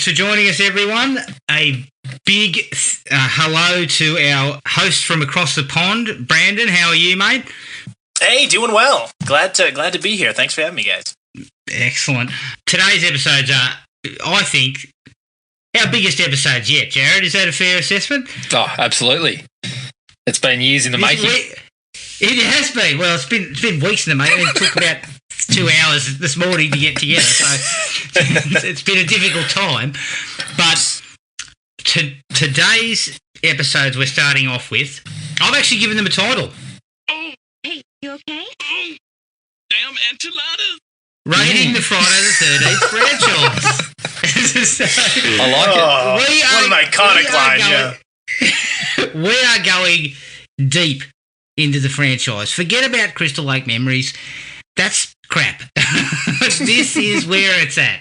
thanks for joining us, everyone. A big hello to our host from across the pond, Brandon. How are you, mate? Hey, doing well. Glad to be here. Thanks for having me, guys. Excellent. Today's episodes are, I think, our biggest episodes yet. Jared, is that a fair assessment? Oh, absolutely. It's been years in the making. It has been. Well, it's been weeks in the making. It took about 2 hours this morning to get together, so it's been a difficult time. But today's episodes we're starting off with, I've actually given them a title. Hey, you okay? Oh, damn enchiladas! Rating the Friday the 13th franchise. I like it. What an iconic line, yeah. We are going deep into the franchise. Forget about Crystal Lake Memories. That's crap. This is where it's at.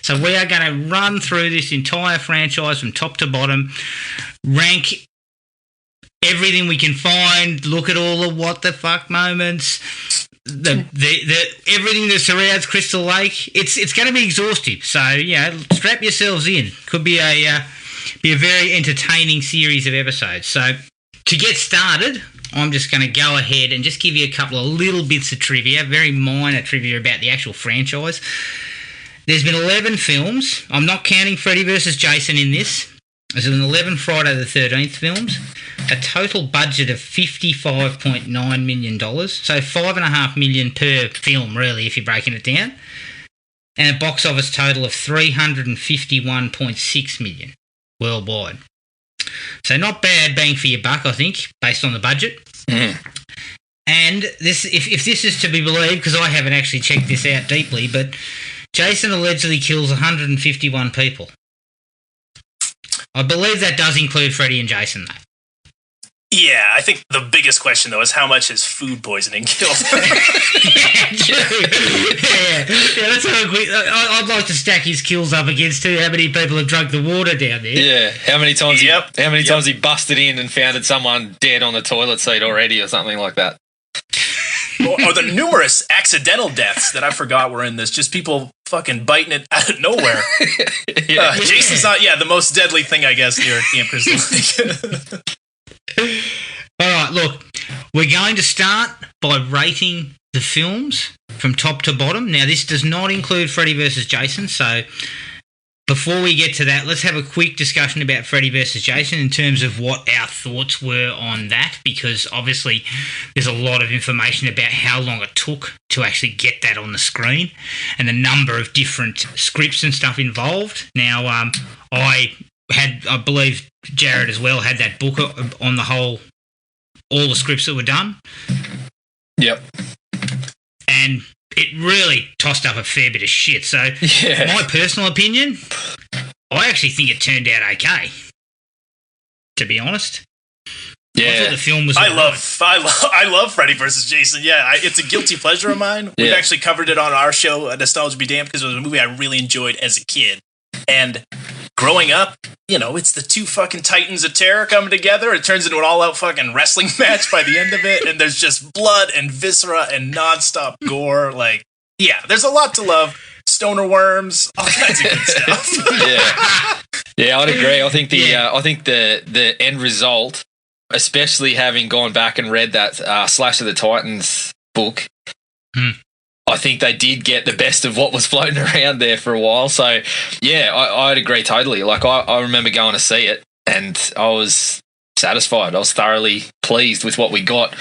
So we are going to run through this entire franchise from top to bottom, rank everything we can find, look at all the what the fuck moments, the everything that surrounds Crystal Lake. It's going to be exhaustive. So, strap yourselves in. Could be a very entertaining series of episodes. So to get started, I'm just going to go ahead and just give you a couple of little bits of trivia, very minor trivia about the actual franchise. There's been 11 films. I'm not counting Freddy vs. Jason in this. There's been 11 Friday the 13th films, a total budget of $55.9 million, so $5.5 million per film, really, if you're breaking it down, and a box office total of $351.6 million worldwide. So not bad bang for your buck, I think, based on the budget. And this, if this is to be believed, because I haven't actually checked this out deeply, but Jason allegedly kills 151 people. I believe that does include Freddy and Jason, though. Yeah, I think the biggest question, though, is how much is food poisoning killed? Yeah, let's have a quick... I'd like to stack his kills up against how many people have drunk the water down there. Yeah, how many times times he busted in and found someone dead on the toilet seat already or something like that. or the numerous accidental deaths that I forgot were in this, just people fucking biting it out of nowhere. Jason's not, the most deadly thing, I guess, here at Camp Crystal. All right, look, we're going to start by rating the films from top to bottom. Now, this does not include Freddy vs. Jason, so before we get to that, let's have a quick discussion about Freddy vs. Jason in terms of what our thoughts were on that, because obviously there's a lot of information about how long it took to actually get that on the screen and the number of different scripts and stuff involved. Now, I believe Jared as well had that book on all the scripts that were done. Yep. And it really tossed up a fair bit of shit. So, my personal opinion, I actually think it turned out okay, to be honest. Yeah. I thought the film was I love Freddy vs. Jason. Yeah, it's a guilty pleasure of mine. We've actually covered it on our show, Nostalgia Be Damned, because it was a movie I really enjoyed as a kid. And growing up, it's the two fucking titans of terror coming together. It turns into an all-out fucking wrestling match by the end of it, and there's just blood and viscera and nonstop gore. There's a lot to love. Stoner worms, all kinds of good stuff. Yeah, I'd agree. I think the end result, especially having gone back and read that Slash of the Titans book, I think they did get the best of what was floating around there for a while. So, I'd agree totally. I remember going to see it and I was satisfied. I was thoroughly pleased with what we got.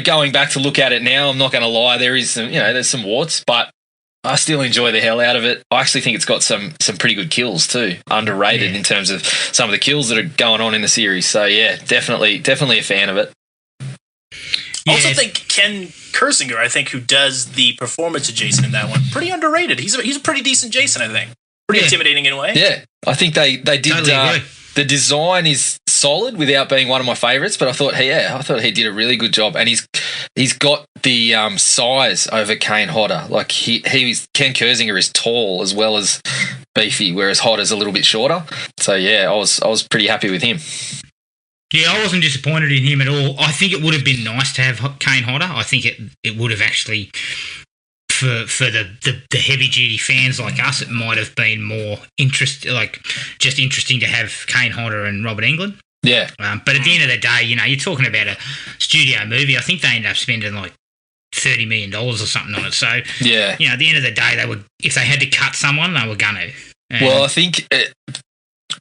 Going back to look at it now, I'm not going to lie, there is some, there's some warts, but I still enjoy the hell out of it. I actually think it's got some pretty good kills too, underrated in terms of some of the kills that are going on in the series. So, definitely a fan of it. I also think Ken Kersinger, who does the performance of Jason in that one, pretty underrated. He's a pretty decent Jason, I think. Pretty intimidating in a way. Yeah, I think they did. Totally the design is solid without being one of my favourites, but I thought he did a really good job, and he's got the size over Kane Hodder. Like Ken Kersinger is tall as well as beefy, whereas Hodder's a little bit shorter. So I was pretty happy with him. Yeah, I wasn't disappointed in him at all. I think it would have been nice to have Kane Hodder. I think it would have actually for the heavy duty fans like us, it might have been more just interesting to have Kane Hodder and Robert Englund. Yeah. But at the end of the day, you're talking about a studio movie. I think they ended up spending like $30 million or something on it. So yeah, at the end of the day, if they had to cut someone, they were gonna. Well, I think,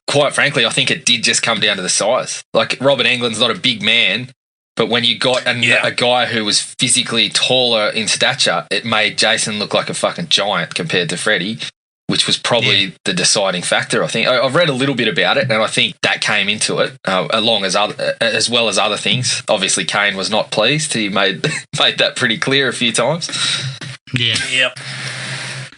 quite frankly, I think it did just come down to the size. Like, Robert Englund's not a big man, but when you got a guy who was physically taller in stature, it made Jason look like a fucking giant compared to Freddy, which was probably the deciding factor, I think. I've read a little bit about it, and I think that came into it, as well as other things. Obviously, Kane was not pleased. He made that pretty clear a few times. Yeah. Yep.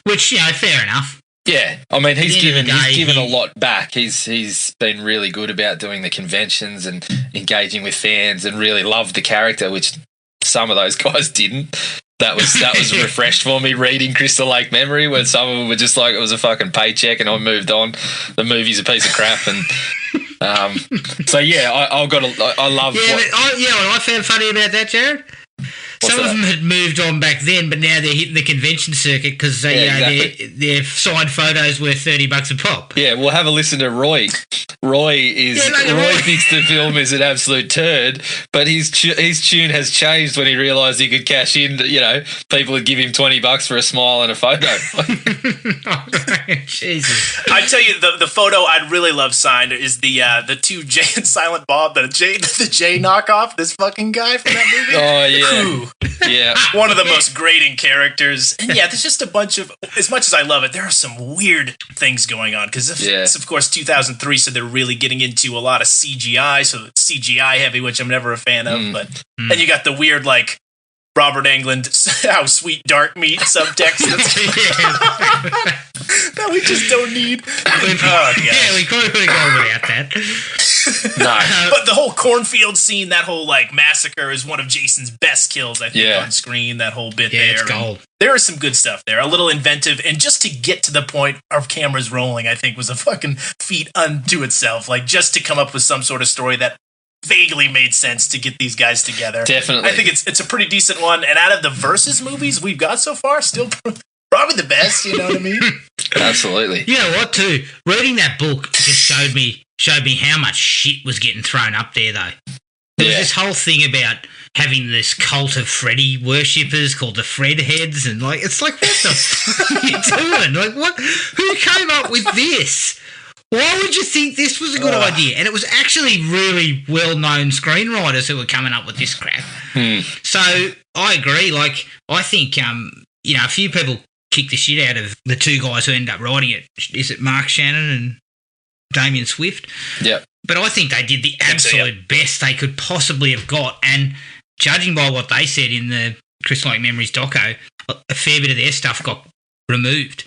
Which, fair enough. Yeah, I mean, he's given a lot back. He's been really good about doing the conventions and engaging with fans, and really loved the character, which some of those guys didn't. That was refreshed for me reading Crystal Lake Memory, where some of them were just like, it was a fucking paycheck and I moved on. The movie's a piece of crap, and so yeah, I love. Yeah, what I found funny about that, Jared. Some of them had moved on back then, but now they're hitting the convention circuit because their signed photos were $30 a pop. Yeah, we'll have a listen to Roy. Roy thinks the film is an absolute turd, but his tune has changed when he realised he could cash in. People would give him $20 for a smile and a photo. Jesus! I tell you, the photo I'd really love signed is the two Jay and Silent Bob, the Jay knockoff. This fucking guy from that movie. Oh yeah. Ooh. Yeah. One of the most grating characters. And yeah, there's just a bunch of, as much as I love it, there are some weird things going on. Because it's, of course, 2003, so they're really getting into a lot of CGI, so it's CGI heavy, which I'm never a fan of. But then you got the weird, like, Robert Englund, how sweet dark meat subtext that we just don't need. Yeah, we couldn't go without that. No. But the whole cornfield scene, that whole like massacre, is one of Jason's best kills, I think, on screen. That whole bit there. It's gold. There is some good stuff there, a little inventive, and just to get to the point of cameras rolling, I think was a fucking feat unto itself. Like, just to come up with some sort of story that vaguely made sense to get these guys together. Definitely. I think it's a pretty decent one, and out of the Versus movies we've got so far, still probably the best, you know what I mean? Absolutely. You know what, too? Reading that book just showed me how much shit was getting thrown up there, though. There was this whole thing about having this cult of Freddy worshippers called the Fred Heads, and like, it's like, what the fuck are you doing? Like, what? Who came up with this? Why would you think this was a good idea? And it was actually really well-known screenwriters who were coming up with this crap. So I agree. Like, I think, a few people kicked the shit out of the two guys who ended up writing it. Is it Mark Shannon and Damien Swift? Yeah. But I think they did the absolute best they could possibly have got. And judging by what they said in the Crystal Lake Memories doco, a fair bit of their stuff got removed.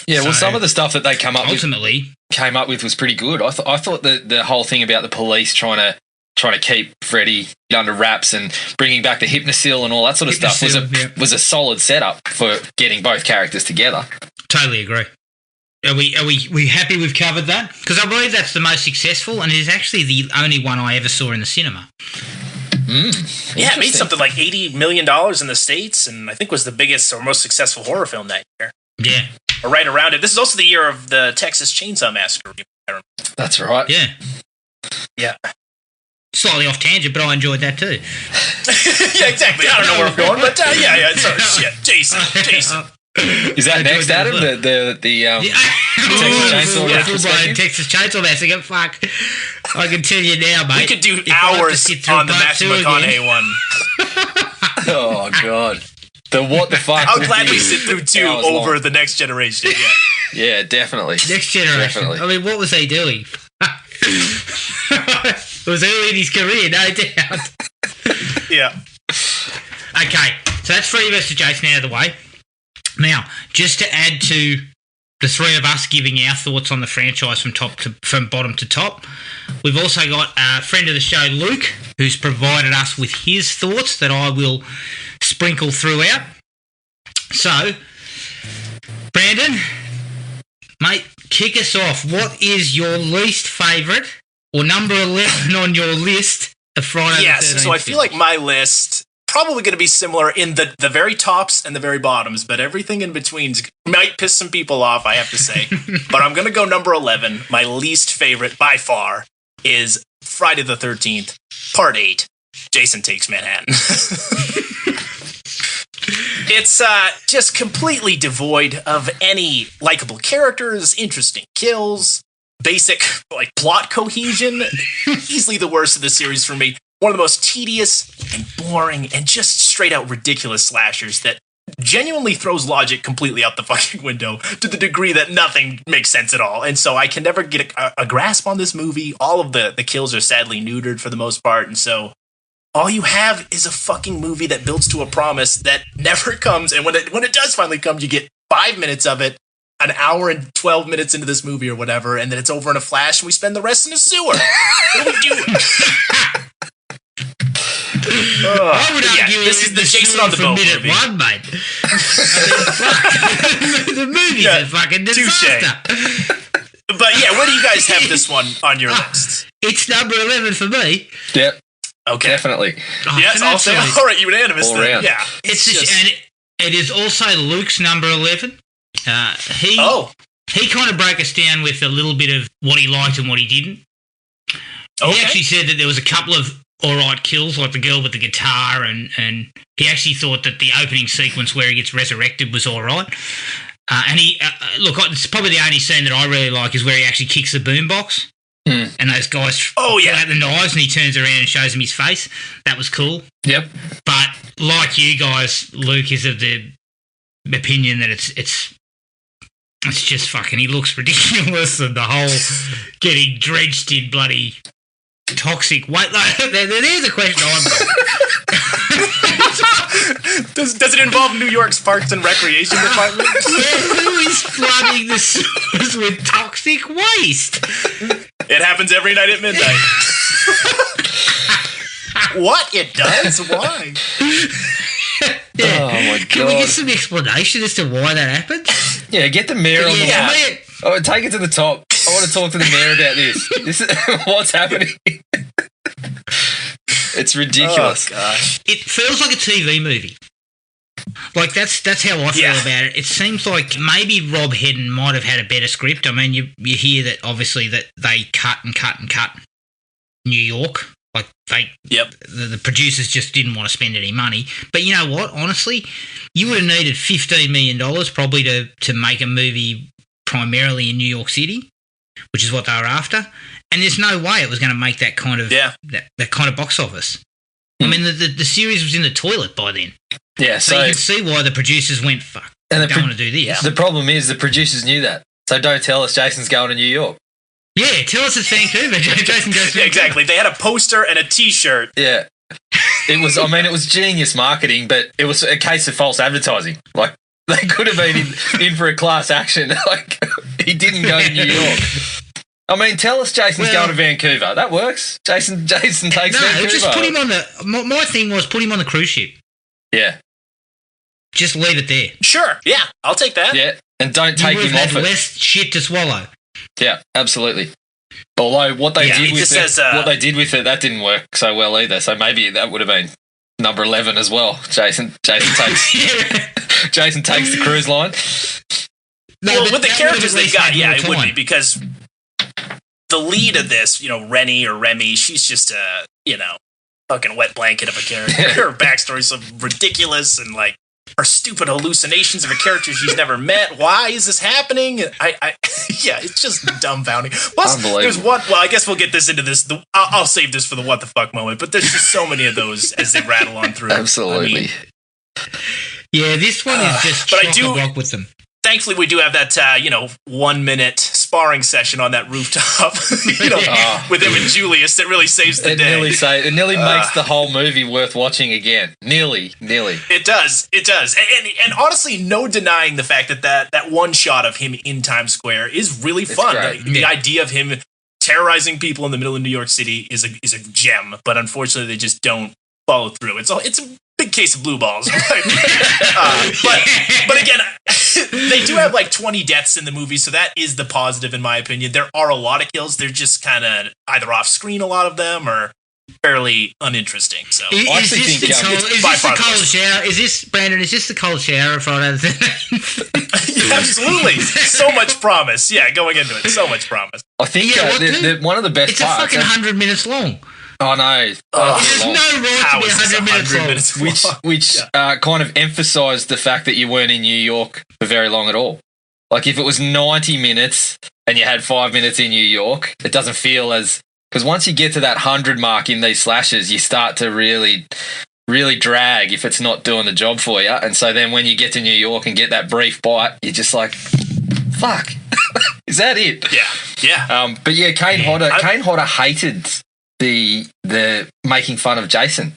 Yeah, well, some of the stuff that they came up with was pretty good. I thought the whole thing about the police trying to keep Freddy under wraps and bringing back the Hypnosil and all that sort of stuff was a solid setup for getting both characters together. Totally agree. Are we happy we've covered that? Because I believe that's the most successful, and it is actually the only one I ever saw in the cinema. Yeah, it made something like $80 million in the States, and I think was the biggest or most successful horror film that year. Yeah. Or right around it. This is also the year of the Texas Chainsaw Massacre. That's right. Yeah. Yeah. Slightly off tangent, but I enjoyed that too. Yeah, exactly. I don't know where I'm going, but yeah. Sorry, shit. Jason. Is that next, Adam? The Texas Chainsaw Massacre? Texas Chainsaw Massacre. Fuck. I can tell you now, mate. We could do hours on the Matthew McConaughey one. Oh, God. The what the fuck? I'll gladly sit through 2 over the Next Generation. Yeah. Yeah, definitely. Next Generation. Definitely. I mean, what was he doing? It was early in his career, no doubt. Yeah. Okay, so that's Freddy vs. Jason out of the way. Now, just to add to the three of us giving our thoughts on the franchise from bottom to top, we've also got a friend of the show, Luke, who's provided us with his thoughts that I will sprinkle throughout. So, Brandon, mate, kick us off. What is your least favourite or number 11 on your list of Friday the 13th? Yes, so I feel like my list probably going to be similar in the very tops and the very bottoms, but everything in between might piss some people off, I have to say. But I'm going to go number 11. My least favorite, by far, is Friday the 13th, Part 8, Jason Takes Manhattan. It's just completely devoid of any likable characters, interesting kills, basic like plot cohesion. Easily the worst of the series for me. One of the most tedious and boring and just straight out ridiculous slashers that genuinely throws logic completely out the fucking window to the degree that nothing makes sense at all. And so I can never get a grasp on this movie. All of the kills are sadly neutered for the most part. And so all you have is a fucking movie that builds to a promise that never comes. And when it does finally come, you get 5 minutes of it, an hour and 12 minutes into this movie or whatever, and then it's over in a flash and we spend the rest in a sewer. What are we doing? I would argue this is the Jason on the Boat minute movie. one, mate. The movie's a fucking disaster. But yeah, where do you guys have this one on your list? It's number 11 for me. Yep. Okay. Definitely. Yes, I'll say all right, unanimous all then. round. Yeah. And it is also Luke's number 11. He kind of broke us down with a little bit of what he liked and what he didn't. Okay. He actually said that there was a couple of alright kills, like the girl with the guitar, and he actually thought that the opening sequence where he gets resurrected was alright. And he it's probably the only scene that I really like is where he actually kicks the boombox. And those guys pull out the knives and he turns around and shows them his face. That was cool. Yep. But like you guys, Luke is of the opinion that it's just fucking, he looks ridiculous, and the whole getting drenched in bloody toxic waste. There's a question I've got. Does it involve New York's Parks and Recreation Department? Yeah, who is flooding the sewers with toxic waste? It happens every night at midnight. What? It does? Why? Yeah. Oh my god! Can we get some explanation as to why that happened? Yeah, get the mayor on the Yeah, line. Oh, take it to the top. I want to talk to the mayor about this. This is what's happening. It's ridiculous. Oh gosh! It feels like a TV movie. Like that's how I feel about it. It seems like maybe Rob Hedden might have had a better script. I mean, you hear that obviously that they cut New York. Like the producers just didn't want to spend any money. But you know what? Honestly, you would have needed $15 million probably to make a movie primarily in New York City, which is what they were after. And there's no way it was going to make that kind of that kind of box office. I mean, the series was in the toilet by then. Yeah, so you can see why the producers went, fuck, I don't want to do this. The problem is the producers knew that. So don't tell us Jason's going to New York. Yeah, tell us it's Vancouver. Jason goes to Yeah, exactly. They had a poster and a T-shirt. Yeah. It was genius marketing, but it was a case of false advertising. Like, they could have been in for a class action. Like, he didn't go to New York. I mean, tell us Jason's going to Vancouver. That works. Jason takes Vancouver. No, just put him on the... My thing was put him on the cruise ship. Yeah. Just leave it there. Sure. Yeah, I'll take that. Yeah, and don't take him off it. Less shit to swallow. Yeah, absolutely. Although what they did with it, that didn't work so well either. So maybe that would have been number 11 as well. Jason takes the cruise line. No, well, with the characters they've got, it would be, because the lead of this, Rennie or Remy, she's just a, fucking wet blanket of a character. Her backstory's so ridiculous, and like her stupid hallucinations of a character she's never met. Why is this happening? It's just dumbfounding. Plus, there's one. Well, I guess we'll get this into this. I'll save this for the what the fuck moment. But there's just so many of those as they rattle on through. Absolutely. This one is just chock-a-block with them. Thankfully, we do have that 1 minute sparring session on that rooftop, with him and Julius that really saves the day. It nearly makes the whole movie worth watching again. Nearly. It does. And honestly, no denying the fact that one shot of him in Times Square is really fun. The idea of him terrorizing people in the middle of New York City is a gem, but unfortunately, they just don't follow through. It's a big case of blue balls. But again, they do have like 20 deaths in the movie, so that is the positive in my opinion. There are a lot of kills. They're just kind of either off screen, a lot of them, or fairly uninteresting. So Is this the cold shower? Is this, Brandon, is this the cold shower of Friday the 13th? Yeah, absolutely. So much promise. Yeah, going into it. So much promise. I think one of the best parts. It's a fucking 100 minutes long. Oh, no. There's no right to be 100 minutes long. Which kind of emphasised the fact that you weren't in New York for very long at all. Like, if it was 90 minutes and you had 5 minutes in New York, it doesn't feel as... Because once you get to that 100 mark in these slashes, you start to really, really drag if it's not doing the job for you. And so then when you get to New York and get that brief bite, you're just like, fuck, is that it? Yeah. But yeah, Kane Hodder hated the making fun of Jason.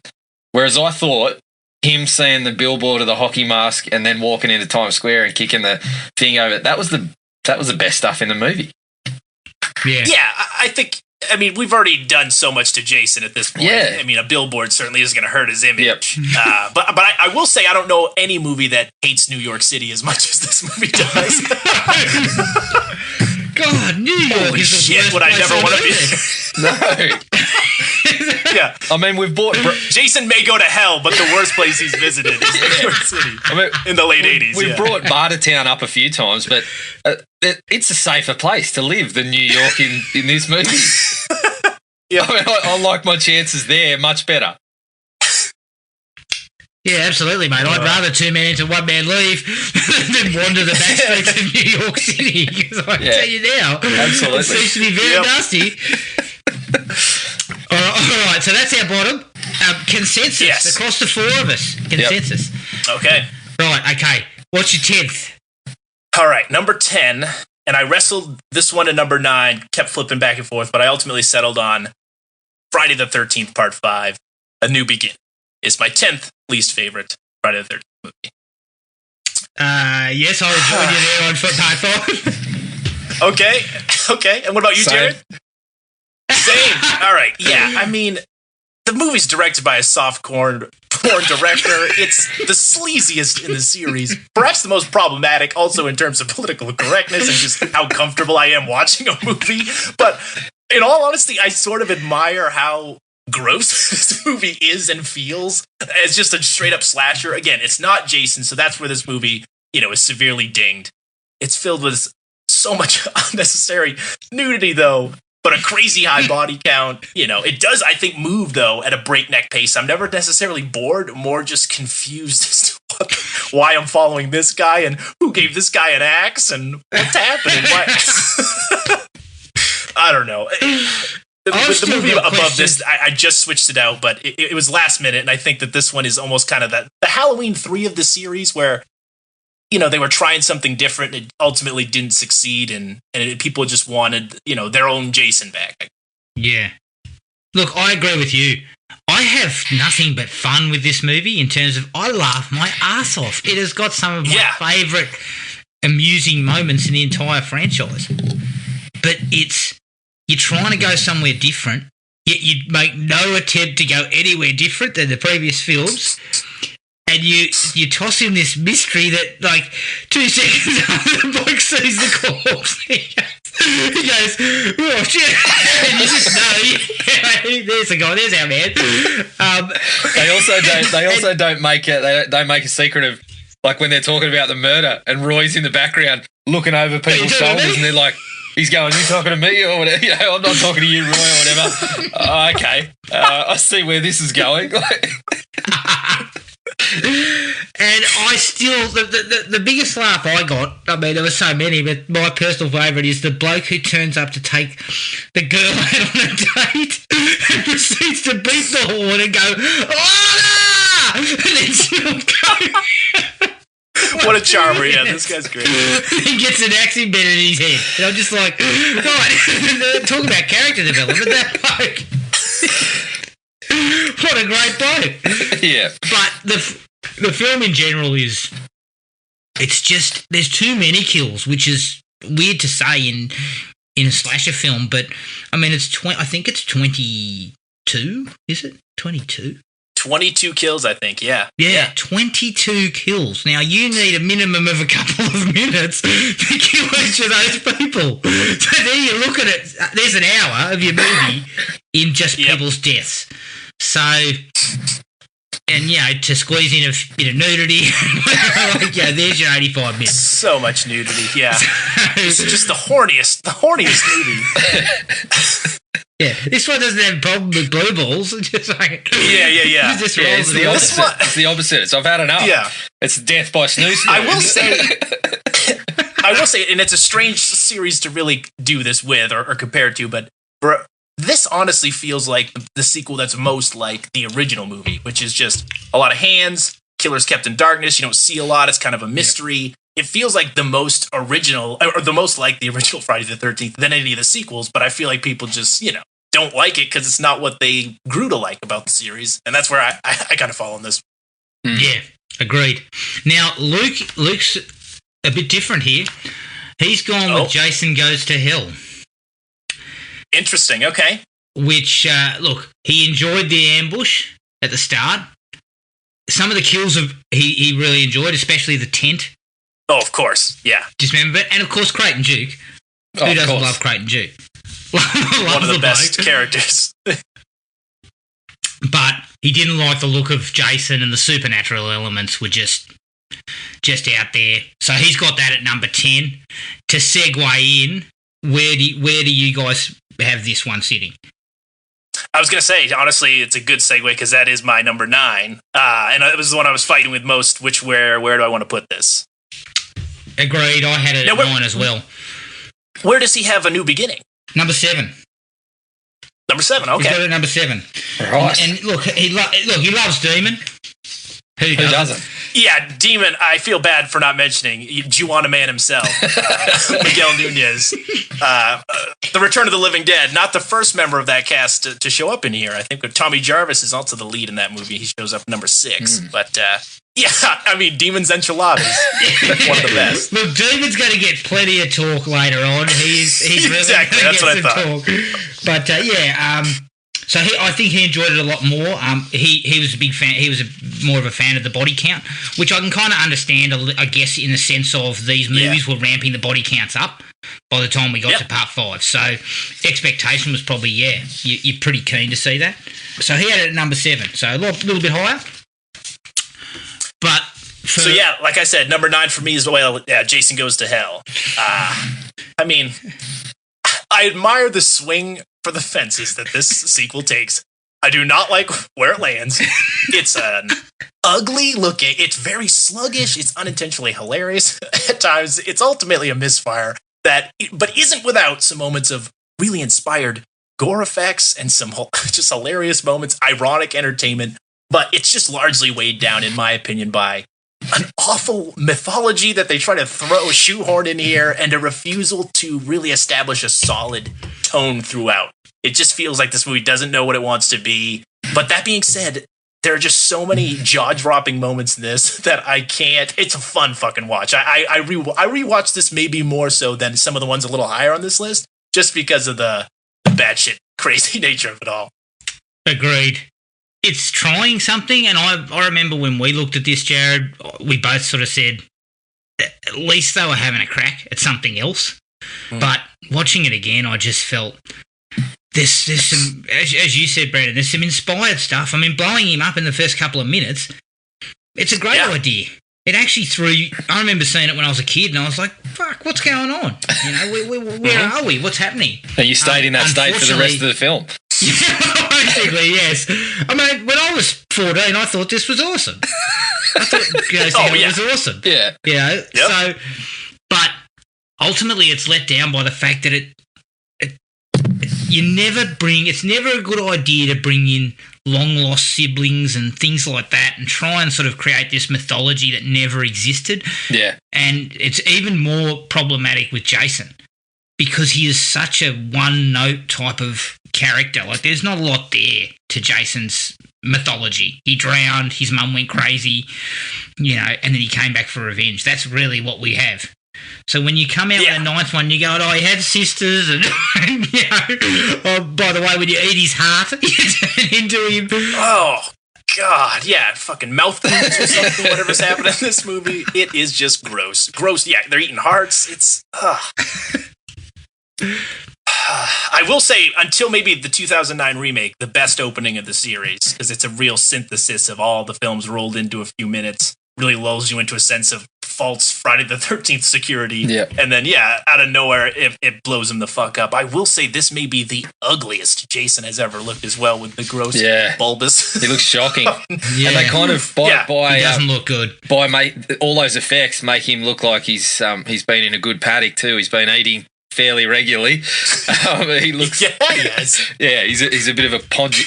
Whereas I thought him seeing the billboard of the hockey mask and then walking into Times Square and kicking the thing over, that was the best stuff in the movie. Yeah, I think... I mean, we've already done so much to Jason at this point. Yeah. I mean, a billboard certainly is going to hurt his image. Yep. But I will say I don't know any movie that hates New York City as much as this movie does. God, New York Holy is the shit, worst would I place never on want to be. No. Yeah. I mean, we've bought... Jason may go to hell, but the worst place he's visited is New York City in the late 80s. We've brought Bartertown up a few times, but it's a safer place to live than New York in this movie. Yeah. I mean, I like my chances there much better. Yeah, absolutely, mate. I'd rather two men into one man leave than wander the back streets of New York City. Because I can tell you now, absolutely, it seems to be very nasty. All right, so that's our bottom. Consensus across the four of us. Consensus. Yep. Okay. Right, okay. What's your 10th? All right, number 10. And I wrestled this one to number 9, kept flipping back and forth, but I ultimately settled on Friday the 13th, Part 5, A New Begin. It's my 10th least favorite Friday the 13th movie. Yes, I was join you there on Part 5. Okay. And what about you, Jared? Same. All right. Yeah, I mean, the movie's directed by a soft-core porn director. It's the sleaziest in the series. Perhaps the most problematic, also in terms of political correctness and just how comfortable I am watching a movie. But in all honesty, I sort of admire how gross this movie is and feels as just a straight-up slasher. Again, it's not Jason, so that's where this movie, is severely dinged. It's filled with so much unnecessary nudity, though, but a crazy high body count. It does, I think, move, though, at a breakneck pace. I'm never necessarily bored, more just confused as to why I'm following this guy and who gave this guy an axe and what's happening. I don't know. The movie above this, I just switched it out, but it was last minute, and I think that this one is almost kind of the Halloween 3 of the series where, they were trying something different, and it ultimately didn't succeed, and people just wanted, their own Jason back. Yeah. Look, I agree with you. I have nothing but fun with this movie in terms of I laugh my ass off. It has got some of my favourite amusing moments in the entire franchise. But you're trying to go somewhere different, yet you make no attempt to go anywhere different than the previous films. And you toss in this mystery that, 2 seconds after the bloke sees the corpse, he goes, oh, shit. And you just know, there's the guy, there's our man. They also don't make it, they don't make a secret of, when they're talking about the murder and Roy's in the background looking over people's shoulders and they're like, he's going, are you talking to me or whatever? I'm not talking to you, Roy, or whatever. Oh, okay. I see where this is going. And I still, the biggest laugh I got, I mean, there were so many, but my personal favourite is the bloke who turns up to take the girl out on a date and proceeds to beat the horn and go, "Hola!" and then she'll go. What a charmer, yeah, this guy's great. He gets an axe embedded in his head. And I'm just like, God, talking about character development, that bloke. What a great bloke. Yeah. But the film in general it's just, there's too many kills, which is weird to say in a slasher film, but I mean, I think it's 22, is it? 22? 22 kills, I think, yeah. Yeah, 22 kills. Now, you need a minimum of a couple of minutes to kill each of those people. So there you look at it, there's an hour of your movie in just people's deaths. So, and to squeeze in a bit of nudity, there's your 85 minutes. So much nudity, yeah. It's just the horniest nudity. Yeah, this one doesn't have a problem with blue balls. It's just like yeah. Just It's the opposite. It's the opposite. It's I've had enough. Yeah, it's death by snooze. I will say, and it's a strange series to really do this with or compare it to, but this honestly feels like the sequel that's most like the original movie, which is just a lot of hands, killers kept in darkness. You don't see a lot. It's kind of a mystery. Yeah. It feels like the most original, or the most like the original Friday the 13th than any of the sequels, but I feel like people just, don't like it because it's not what they grew to like about the series. And that's where I kind of fall on this. Yeah, agreed. Now, Luke's a bit different here. He's gone with Jason Goes to Hell. Interesting, okay. Which, look, he enjoyed the ambush at the start. Some of the kills he really enjoyed, especially the tent. Oh, of course, yeah. Just remember it. And, of course, Creighton Duke. Who doesn't love Creighton Duke? One of the best characters. But he didn't like the look of Jason, and the supernatural elements were just out there. So he's got that at number 10. To segue in, where do you guys have this one sitting? I was going to say, honestly, it's a good segue because that is my number 9. And it was the one I was fighting with most, where do I want to put this? Agreed. I had it at 9 as well. Where does he have a new beginning? Number 7. Number 7, okay. He's got it at number 7. Right. And look, he loves Demon. Who doesn't? Yeah, Demon, I feel bad for not mentioning Juana Man himself, Miguel Nunez. The Return of the Living Dead, not the first member of that cast to show up in here. I think Tommy Jarvis is also the lead in that movie. He shows up number 6. But, Demon's Enchiladas. One of the best. Look, Demon's going to get plenty of talk later on. He's really exactly, going that's to what get I some thought. But, so I think he enjoyed it a lot more. He was a big fan. He was more of a fan of the body count, which I can kind of understand, I guess, in the sense of these movies were ramping the body counts up by the time we got to part 5. So expectation was probably, you're pretty keen to see that. So he had it at number 7, so a little bit higher. But like I said, number 9 for me is Jason Goes to Hell. I admire the swing for the fences that this sequel takes. I do not like where it lands. It's an ugly looking. It's very sluggish. It's unintentionally hilarious at times. It's ultimately a misfire but isn't without some moments of really inspired gore effects and some just hilarious moments, ironic entertainment. But it's just largely weighed down, in my opinion, by an awful mythology that they try to shoehorn in here, and a refusal to really establish a solid tone throughout. It just feels like this movie doesn't know what it wants to be. But that being said, there are just so many jaw-dropping moments in this that I can't. It's a fun fucking watch. I rewatched this maybe more so than some of the ones a little higher on this list, just because of the batshit crazy nature of it all. Agreed. It's trying something, and I remember when we looked at this, Jared, we both sort of said, at least they were having a crack at something else. But watching it again, I just felt there's some, as you said, Brandon, there's some inspired stuff. I mean, blowing him up in the first couple of minutes, it's a great idea. It actually I remember seeing it when I was a kid, and I was like, fuck, what's going on? Where are we? What's happening? And you stayed in that state for the rest of the film. Basically, yes. I mean, when I was 14, I thought this was awesome. I thought was awesome. Yeah. So, but ultimately it's let down by the fact that it's never a good idea to bring in long-lost siblings and things like that and try and sort of create this mythology that never existed. Yeah. And it's even more problematic with Jason because he is such a one-note type of character. Like, there's not a lot there to Jason's mythology. He drowned, his mum went crazy, and then he came back for revenge. That's really what we have. So when you come out with the 9th one, you go, he had sisters, and by the way, when you eat his heart, you turn into him. Oh, God, yeah, fucking mouth moves or something, whatever's happening in this movie. It is just gross. Gross, yeah, they're eating hearts. It's, I will say, until maybe the 2009 remake, the best opening of the series, because it's a real synthesis of all the films rolled into a few minutes. Really lulls you into a sense of false Friday the 13th security. Yeah. And then, out of nowhere, it blows him the fuck up. I will say this may be the ugliest Jason has ever looked as well, with the gross bulbous. He looks shocking. And they kind of, he doesn't look good. All those effects make him look like he's been in a good paddock too. He's been eating fairly regularly. He looks, he's a bit of a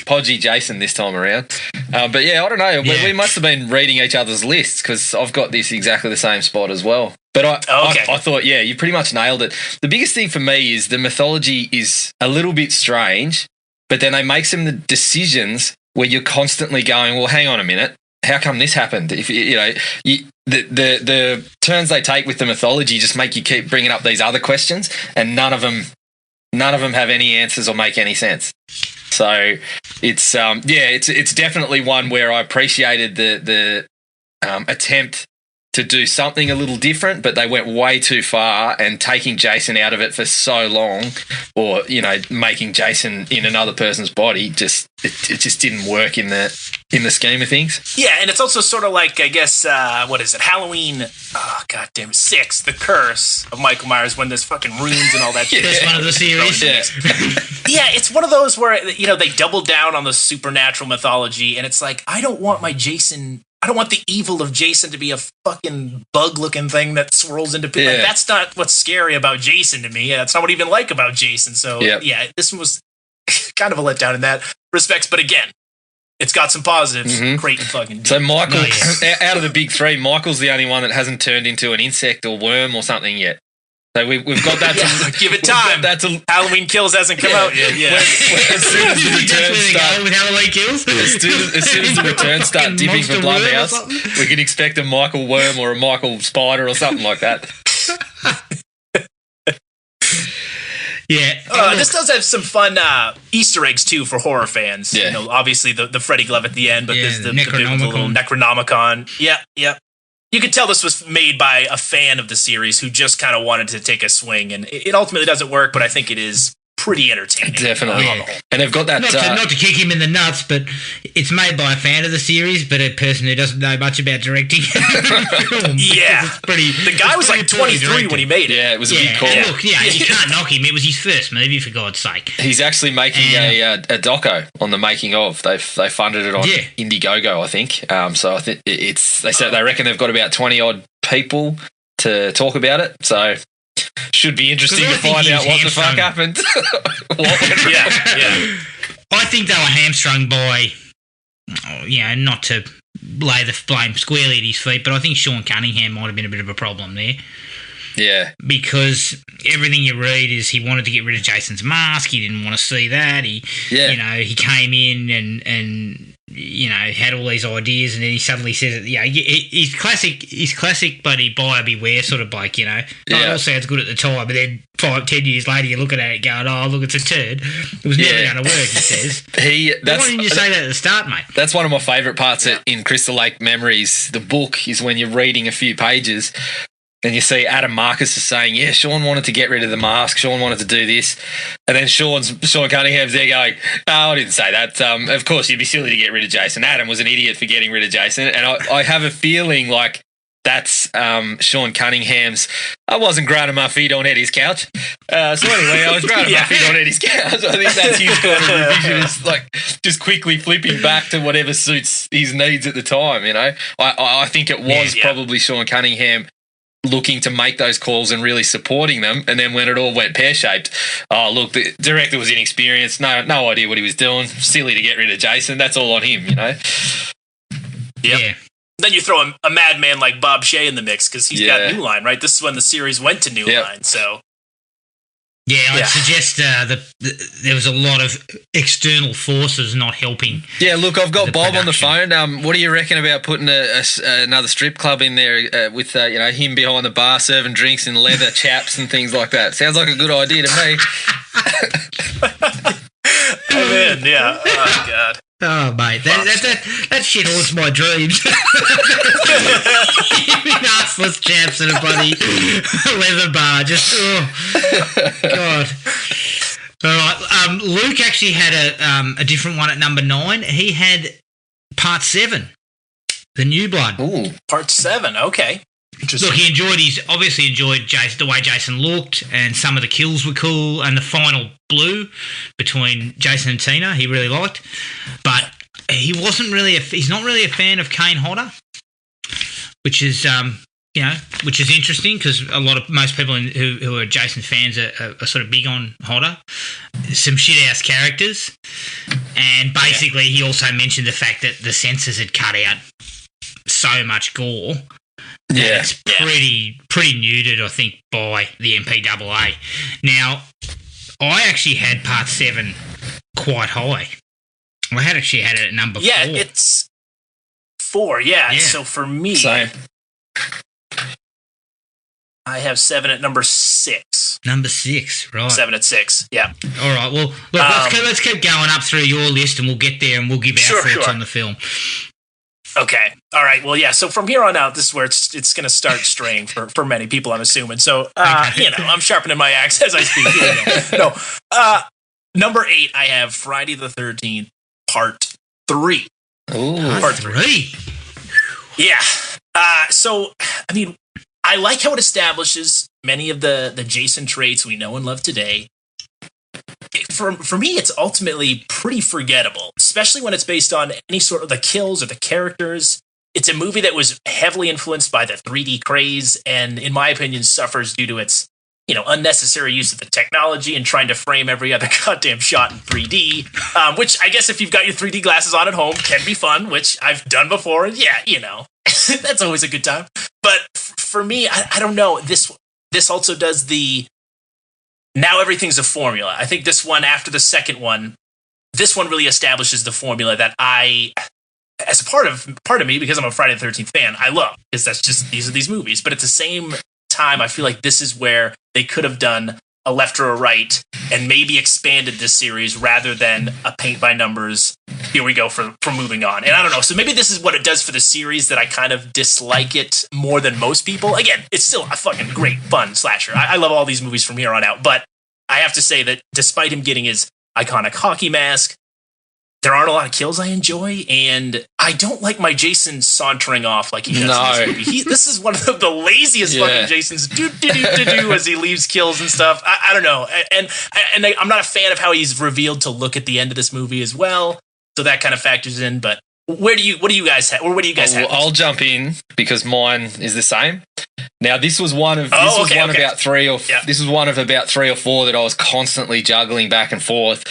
podgy Jason this time around. But I don't know. We must have been reading each other's lists, because I've got this exactly the same spot as well. But I thought, you pretty much nailed it. The biggest thing for me is the mythology is a little bit strange, but then they make some decisions where you're constantly going, well, hang on a minute. How come this happened? If the turns they take with the mythology just make you keep bringing up these other questions, and none of them have any answers or make any sense. So it's definitely one where I appreciated the attempt to do something a little different, but they went way too far, and taking Jason out of it for so long, or making Jason in another person's body, it just didn't work in the scheme of things. Yeah, and it's also sort of like, I guess, what is it, Halloween? Oh, goddamn, 6, The Curse of Michael Myers, when there's fucking runes and all that shit. That's one of the series. Yeah, it's one of those where they double down on the supernatural mythology, and it's like, I don't want the evil of Jason to be a fucking bug-looking thing that swirls into people. Like, that's not what's scary about Jason to me. That's not what I even like about Jason. So, this one was kind of a letdown in that respects. But again, it's got some positives. Great fucking. So Michael, out of the big three, Michael's the only one that hasn't turned into an insect or worm or something yet. So we've got that. Give it time. Halloween Kills hasn't come out yet. Yeah. As soon as the returns start with Halloween Kills, as soon as the returns start dipping for Blumhouse, we can expect a Michael Worm or a Michael Spider or something like that. This does have some fun Easter eggs too for horror fans. Yeah. Obviously the Freddy glove at the end, but there's the little Necronomicon. Yeah. You could tell this was made by a fan of the series who just kind of wanted to take a swing, and it ultimately doesn't work, but I think it is pretty entertaining. Definitely. And they've got that... Not to kick him in the nuts, but it's made by a fan of the series, but a person who doesn't know much about directing. The guy was like 23 when he made it. Yeah, it was a big call. And look, you can't knock him. It was his first movie, for God's sake. He's actually making a doco on the making of. They funded it on Indiegogo, I think. So I think they reckon they've got about 20 odd people to talk about it. So should be interesting to find out what the fuck happened. I think they were hamstrung by, not to lay the blame squarely at his feet, but I think Sean Cunningham might have been a bit of a problem there. Yeah. Because everything you read is he wanted to get rid of Jason's mask. He didn't want to see that. He came in and had all these ideas, and then he suddenly says, he's classic bloody buyer beware sort of bloke, It all sounds good at the time, but then 5-10 years later you're looking at it going, oh, look, it's a turd. It was never going to work, he says. Why didn't you say that at the start, mate? That's one of my favourite parts in Crystal Lake Memories, the book, is when you're reading a few pages and you see Adam Marcus is saying, Sean wanted to get rid of the mask, Sean wanted to do this. And then Sean Cunningham's there going, no, I didn't say that. Of course, you'd be silly to get rid of Jason. Adam was an idiot for getting rid of Jason. And I have a feeling like that's Sean Cunningham's, I wasn't grinding my feet on Eddie's couch. So anyway, I was grinding my feet on Eddie's couch. I think that's his kind of revisionist, like just quickly flipping back to whatever suits his needs at the time, I think it was probably Sean Cunningham looking to make those calls and really supporting them, and then when it all went pear-shaped, oh look, the director was inexperienced, no idea what he was doing, silly to get rid of Jason, that's all on him, Yeah. Then you throw a madman like Bob Shea in the mix, because he's got New Line, right? This is when the series went to New Line, so... I'd suggest that there was a lot of external forces not helping. Yeah, look, I've got Bob on the phone. What do you reckon about putting another strip club in there with him behind the bar serving drinks in leather chaps and things like that? Sounds like a good idea to me. I'm in, yeah. Oh, God. Oh, mate, that shit haunts my dreams. Arseless chaps in a bloody leather bar. Just, God. All right. Luke actually had a different one at number 9. He had Part 7, The New Blood. Ooh. Part 7, okay. Look, he obviously enjoyed Jason, the way Jason looked, and some of the kills were cool, and the final blue between Jason and Tina he really liked, but he's not really a fan of Kane Hodder, which is interesting because most people who are Jason fans are sort of big on Hodder. Some shit ass characters, and basically he also mentioned the fact that the censors had cut out so much gore. Yeah, it's pretty neutered, I think, by the MPAA. Now, I actually had Part 7 quite high. I had it at number 4. Yeah, it's 4, yeah. So for me, same. I have 7 at number 6. Number 6, right. 7 at 6, yeah. All right, well, look, let's keep going up through your list and we'll get there and we'll give our thoughts on the film. Okay. All right. Well, yeah. So from here on out, this is where it's going to start straying for many people, I'm assuming. So, I'm sharpening my axe as I speak. Number 8, I have Friday the 13th, Part 3. Ooh. Part 3? Yeah. So, I mean, I like how it establishes many of the Jason traits we know and love today. For me, it's ultimately pretty forgettable, especially when it's based on any sort of the kills or the characters. It's a movie that was heavily influenced by the 3D craze, and in my opinion, suffers due to its unnecessary use of the technology and trying to frame every other goddamn shot in 3D. Which I guess if you've got your 3D glasses on at home can be fun, which I've done before. And yeah, that's always a good time. But for me, I don't know. This also does the. Now everything's a formula. I think this one, after the second one, this one really establishes the formula that I, as a part of me, because I'm a Friday the 13th fan, I love, because that's just, these are these movies. But at the same time, I feel like this is where they could have done a left or a right and maybe expanded this series rather than a paint by numbers, here we go for moving on. And I don't know, so maybe this is what it does for the series that I kind of dislike it more than most people. Again, it's still a fucking great, fun slasher. I love all these movies from here on out, but I have to say that despite him getting his iconic hockey mask, there aren't a lot of kills I enjoy, and I don't like my Jason sauntering off like he does in this movie. This is one of the laziest fucking Jasons do as he leaves kills and stuff. I don't know, and I'm not a fan of how he's revealed to look at the end of this movie as well. So that kind of factors in. But what do you guys have? I'll jump in because mine is the same. Now this was one of about 3 or this was one of about 3 or 4 that I was constantly juggling back and forth,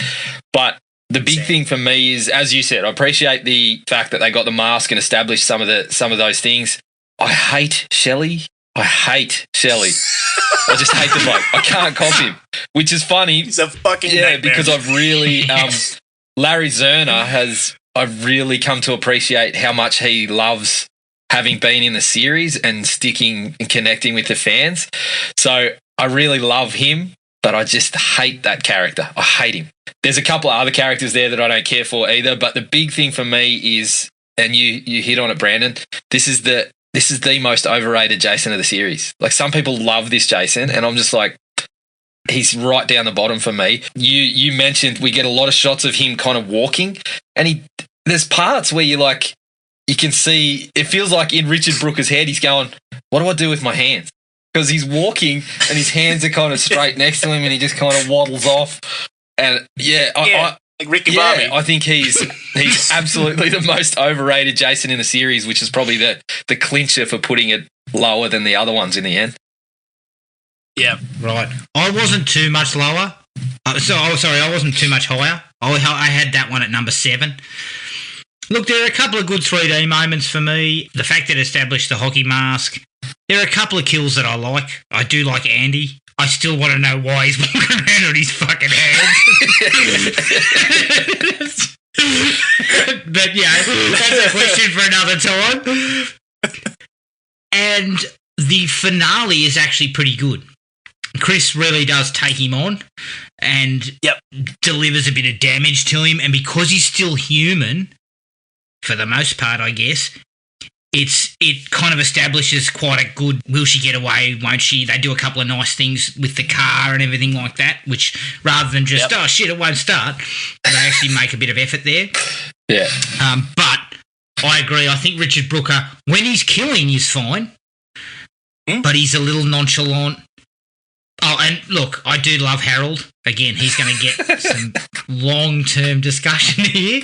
but. The big thing for me is, as you said, I appreciate the fact that they got the mask and established some of those things. I hate Shelley. I just hate the bloke. I can't cop him, which is funny. He's a fucking nightmare. Because I've really Larry Zerner I've really come to appreciate how much he loves having been in the series and sticking and connecting with the fans. So I really love him, but I just hate that character. I hate him. There's a couple of other characters there that I don't care for either, but the big thing for me is, and you hit on it, Brandon, this is the most overrated Jason of the series. Like, some people love this Jason, and I'm just like, he's right down the bottom for me. You mentioned we get a lot of shots of him kind of walking, and there's parts where you can see, it feels like in Richard Brooker's head, he's going, what do I do with my hands? Because he's walking and his hands are kind of straight next to him and he just kind of waddles off. And like Ricky Bobby. I think he's absolutely the most overrated Jason in the series, which is probably the clincher for putting it lower than the other ones in the end. Yeah. Right. I wasn't too much lower. I wasn't too much higher. I had that one at number 7. Look, there are a couple of good 3D moments for me. The fact that it established the hockey mask. There are a couple of kills that I like. I do like Andy. I still want to know why he's walking around on his fucking hands. But yeah, that's a question for another time. And the finale is actually pretty good. Chris really does take him on and delivers a bit of damage to him. And because he's still human, for the most part, I guess, it kind of establishes quite a good, will she get away, won't she? They do a couple of nice things with the car and everything like that, which rather than just, oh shit, it won't start, they actually make a bit of effort there. Yeah. But I agree. I think Richard Brooker, when he's killing, is fine, but he's a little nonchalant. Oh, and look, I do love Harold. Again, he's going to get some long-term discussion here.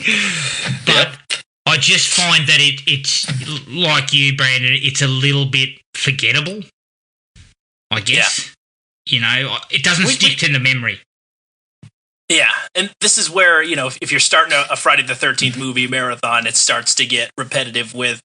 But I just find that it's like you, Brandon, it's a little bit forgettable, I guess. You know, it doesn't stick to the memory. Yeah, and this is where, you know, if you're starting a Friday the 13th movie marathon, it starts to get repetitive with,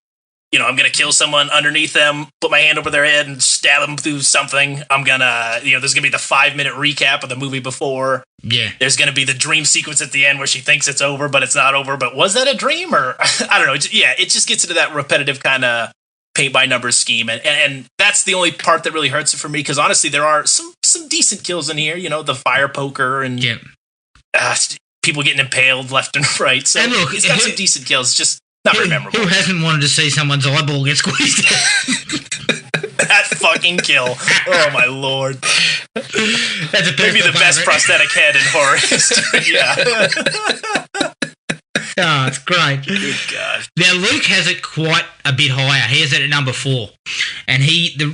you know, I'm going to kill someone underneath them, put my hand over their head and stab them through something. I'm going to, you know, there's going to be the 5-minute recap of the movie before. Yeah. There's going to be the dream sequence at the end where she thinks it's over, but it's not over. But was that a dream? Or, I don't know. It just gets into that repetitive kind of paint-by-numbers scheme. And that's the only part that really hurts it for me, because honestly, there are some decent kills in here. You know, the fire poker and people getting impaled left and right. So and look, it's got some decent kills. Just not very memorable. Who hasn't wanted to see someone's eyeball get squeezed out? That fucking kill. Oh, my Lord. That's maybe the best prosthetic head in horror history. Yeah. Oh, it's great. Good God. Now, Luke has it quite a bit higher. He has it at number 4. And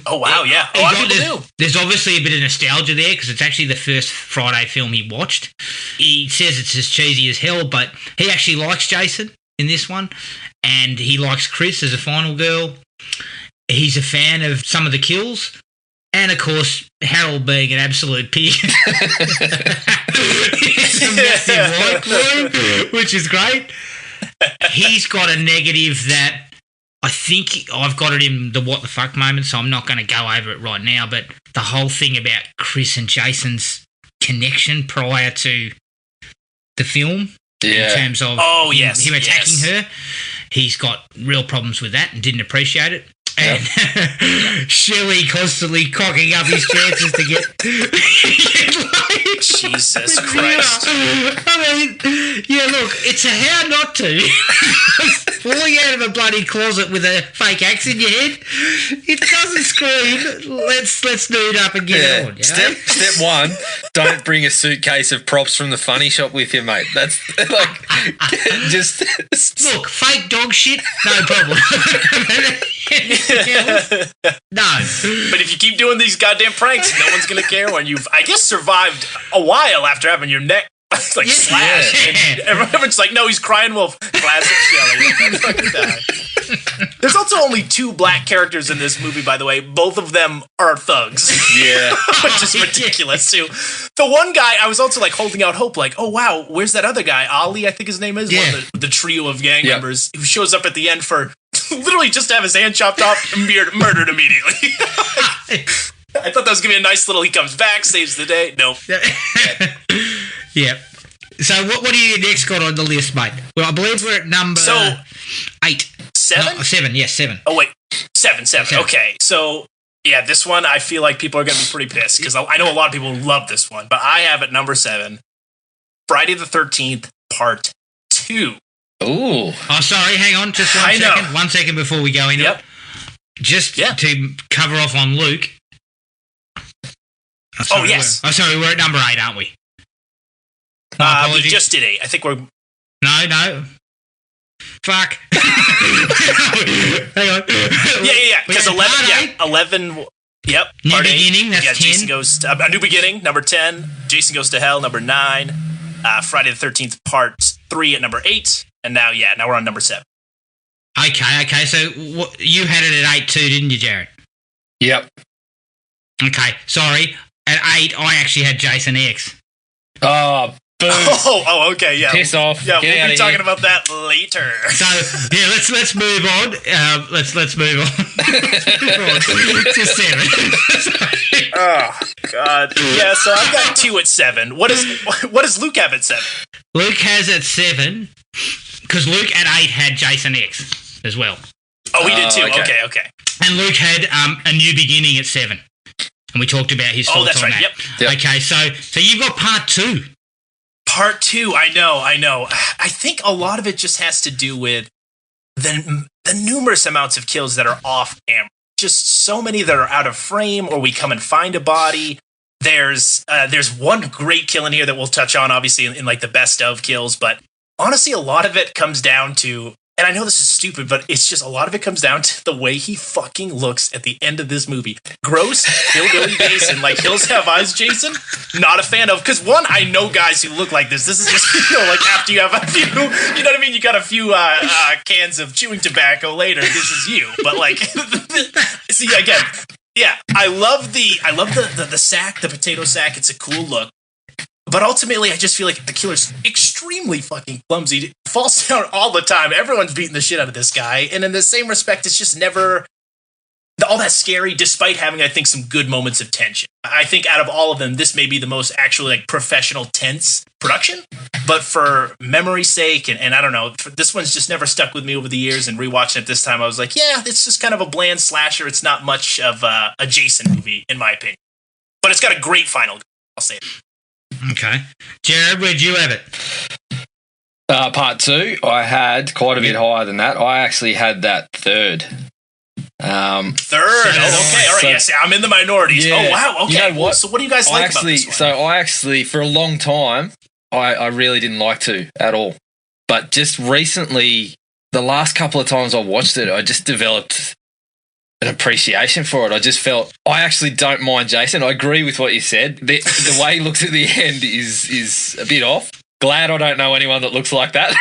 oh, wow, yeah. A lot of people do. There's obviously a bit of nostalgia there because it's actually the first Friday film he watched. He says it's as cheesy as hell, but he actually likes Jason in this one. And he likes Chris as a final girl. He's a fan of some of the kills. And, of course, Harold being an absolute pig. He's a massive white glue, which is great. He's got a negative that I think I've got it in the what the fuck moment, so I'm not going to go over it right now, but the whole thing about Chris and Jason's connection prior to the film, in terms of him attacking her, he's got real problems with that and didn't appreciate it. And Shelley constantly cocking up his chances to get laid. Jesus Christ. I mean, look, it's a how not to. Falling out of a bloody closet with a fake axe in your head, it doesn't scream, let's nude up and get it on. You know? Step 1, don't bring a suitcase of props from the funny shop with you, mate. That's like, just... Look, fake dog shit, no problem. No. But if you keep doing these goddamn pranks, no one's going to care when you've, I guess, survived a while after having your neck slashed. And everyone's like, no, he's crying wolf. Classic Shelley. There's also only 2 black characters in this movie, by the way. Both of them are thugs. Yeah. Which is ridiculous, too. The one guy, I was also like holding out hope, like, oh, wow, where's that other guy? Ali, I think his name is. Yeah. One of the trio of gang members who shows up at the end for literally just to have his hand chopped off and murdered immediately. I thought that was going to be a nice little, he comes back, saves the day. Nope. Yeah. So what do you next got on the list, mate? Well, I believe we're at number 8. 7? No, 7, yes, 7. Oh, wait. 7. Okay. So, yeah, this one, I feel like people are going to be pretty pissed because I know a lot of people love this one, but I have at number 7, Friday the 13th, Part 2. Ooh. Oh, sorry, hang on, just 1 second. 1 second before we go into it. Just to cover off on Luke. Yes. We're at number 8, aren't we? We just did 8. I think we're... No. Fuck. Hang on. Yeah. Because 11... Yep. New Beginning, that's 10. Jason Goes to... A New Beginning, number 10. Jason Goes to Hell, number 9. Friday the 13th, Part 3 at number 8. And now we're on number 7. Okay. So you had it at 8 too, didn't you, Jared? Yep. Okay, sorry. At 8, I actually had Jason X. Oh, boom. Oh, okay, yeah. Piss off. Yeah, we'll be talking about that later. So, yeah, let's move on. Let's move on. To 7. Oh, God. Yeah, so I've got 2 at 7. What does Luke have at 7? Luke has at 7, because Luke at 8 had Jason X as well. Oh, he did too. Okay. And Luke had A New Beginning at 7. And we talked about his thoughts on that. Yep. Okay, so you've got Part 2. Part 2, I know. I think a lot of it just has to do with the the numerous amounts of kills that are off camera. Just so many that are out of frame, or we come and find a body. There's one great kill in here that we'll touch on, obviously, in like the best of kills. But honestly, a lot of it comes down to, and I know this is stupid, but it's just a lot of it comes down to the way he fucking looks at the end of this movie. Gross, hillbilly Jason, like Hills Have Eyes Jason, not a fan of. Because one, I know guys who look like this. This is just, like after you have a few, you know what I mean? You got a few cans of chewing tobacco later, this is you. But like, see, again, yeah, I love the sack, the potato sack. It's a cool look. But ultimately, I just feel like the killer's extremely fucking clumsy. It falls down all the time. Everyone's beating the shit out of this guy. And in the same respect, it's just never all that scary, despite having, I think, some good moments of tension. I think out of all of them, this may be the most actually like professional, tense production. But for memory's sake, and I don't know, this one's just never stuck with me over the years. And rewatching it this time, I was like, yeah, it's just kind of a bland slasher. It's not much of a Jason movie, in my opinion. But it's got a great final, I'll say it. Okay. Jared, where'd you have it? Part 2, I had quite a bit higher than that. I actually had that third. Third? Okay, all right. Yes, I'm in the minorities. Yeah. Oh, wow. Okay. You know what? So what do you guys like about this one? So I actually, for a long time, I really didn't like to at all. But just recently, the last couple of times I watched it, I just developed an appreciation for it. I just felt, I actually don't mind Jason. I agree with what you said. The way he looks at the end is a bit off. Glad I don't know anyone that looks like that.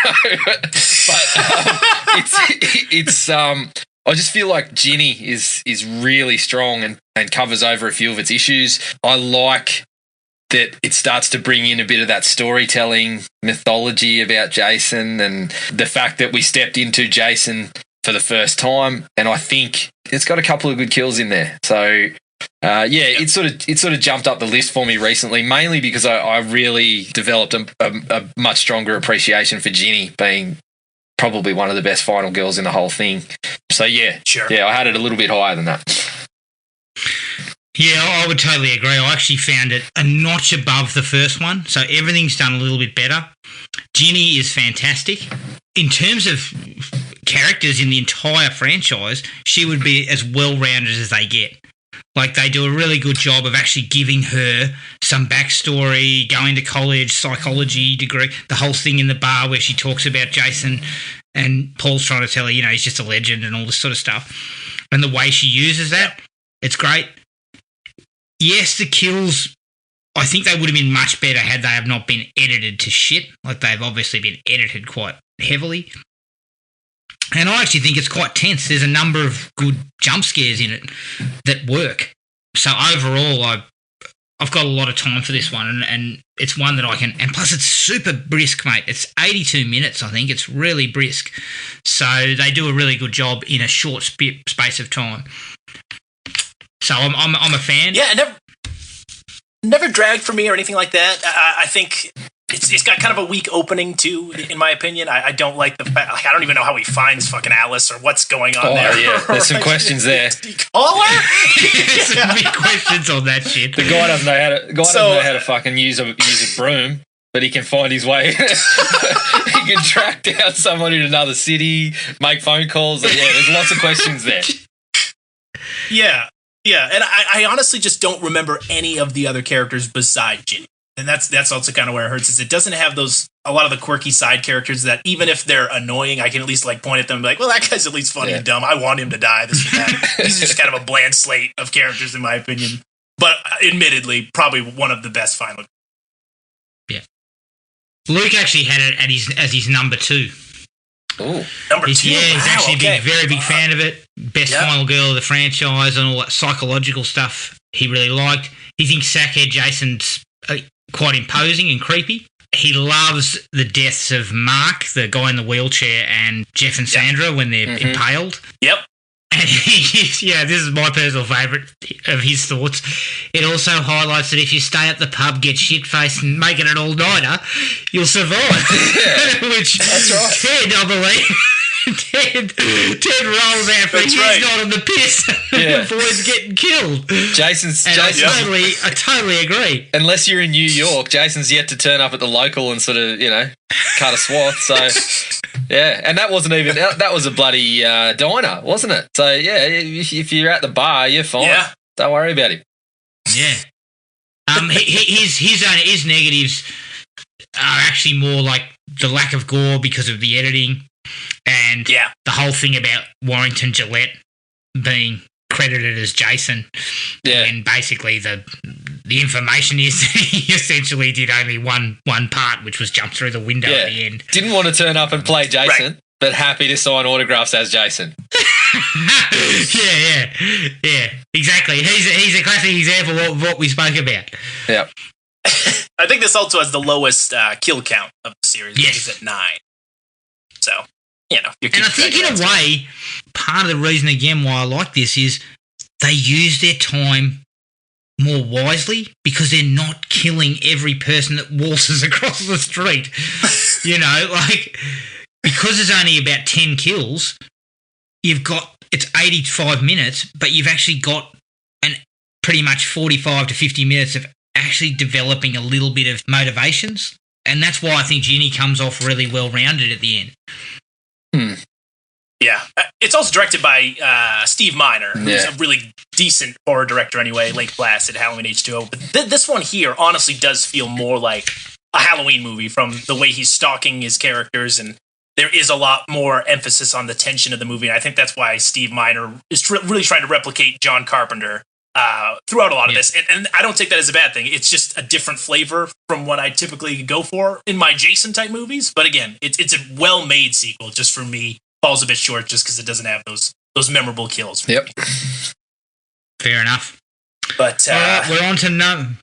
But I just feel like Ginny is really strong and covers over a few of its issues. I like that it starts to bring in a bit of that storytelling mythology about Jason, and the fact that we stepped into Jason for the first time, and I think it's got a couple of good kills in there. So it sort of jumped up the list for me recently, mainly because I really developed a much stronger appreciation for Ginny being probably one of the best final girls in the whole thing. So yeah, sure. Yeah, I had it a little bit higher than that. Yeah, I would totally agree. I actually found it a notch above the first one, so everything's done a little bit better. Ginny is fantastic. In terms of characters in the entire franchise, she would be as well-rounded as they get. Like, they do a really good job of actually giving her some backstory, going to college, psychology degree, the whole thing in the bar where she talks about Jason and Paul's trying to tell her, he's just a legend and all this sort of stuff. And the way she uses that, it's great. Yes, the kills, I think they would have been much better had they have not been edited to shit. Like, they've obviously been edited quite heavily. And I actually think it's quite tense. There's a number of good jump scares in it that work. So overall, I've got a lot of time for this one, and it's one that I can... And plus, it's super brisk, mate. It's 82 minutes, I think. It's really brisk. So they do a really good job in a short space of time. So I'm a fan. Yeah, never dragged for me or anything like that. I think... It's got kind of a weak opening too, in my opinion. I don't like the fact. Like, I don't even know how he finds fucking Alice or what's going on there. Yeah, there's some questions there. Call her? Some big questions on that shit. The guy doesn't know how to fucking use a broom, but he can find his way. He can track down someone in another city, make phone calls. Yeah, there's lots of questions there. Yeah, and I honestly just don't remember any of the other characters besides Ginny. And that's also kind of where it hurts, is it doesn't have a lot of the quirky side characters that even if they're annoying, I can at least like point at them and be like, well, that guy's at least funny and dumb. I want him to die. This and that. These are just kind of a bland slate of characters in my opinion. But admittedly, probably one of the best final. Yeah. Luke actually had it as his number 2. Oh, number 2. Yeah, he's actually a very big fan of it. Best final girl of the franchise and all that psychological stuff he really liked. He thinks Sackhead Jason's quite imposing and creepy. He loves the deaths of Mark, the guy in the wheelchair, and Jeff and Sandra when they're impaled. Yep. And this is my personal favourite of his thoughts. It also highlights that if you stay at the pub, get shit-faced and make it an all-nighter, you'll survive. Which, that's right. Ted, I believe... Ted rolls out for he's not on the piss before he's getting killed. I totally agree. Unless you're in New York, Jason's yet to turn up at the local and sort of, cut a swath. So yeah, and that wasn't even that was a bloody diner, wasn't it? So yeah, if you're at the bar, you're fine. Yeah. Don't worry about him. Yeah. His negatives are actually more like the lack of gore because of the editing and the whole thing about Warrington Gillette being credited as Jason. Yeah. And basically the information is he essentially did only one part, which was jump through the window at the end. Didn't want to turn up and play Jason, but happy to sign autographs as Jason. yeah, exactly. He's a classic example of what we spoke about. Yeah. I think this also has the lowest kill count of the series. Yes. It's at 9. So, you know. And I think in a way, part of the reason again why I like this is they use their time more wisely because they're not killing every person that waltzes across the street. You know, like, because there's only about 10 kills, it's 85 minutes, but you've actually got pretty much 45 to 50 minutes of actually developing a little bit of motivations. And that's why I think Ginny comes off really well-rounded at the end. Yeah. It's also directed by Steve Miner, who's a really decent horror director anyway, Lake Placid, Halloween H2O. But this one here honestly does feel more like a Halloween movie from the way he's stalking his characters, and there is a lot more emphasis on the tension of the movie. And I think that's why Steve Miner is really trying to replicate John Carpenter throughout a lot of this. And I don't take that as a bad thing. It's just a different flavor from what I typically go for in my Jason-type movies. But again, it's a well-made sequel, just for me. Falls a bit short just because it doesn't have those memorable kills. Yep. Fair enough. But we're on to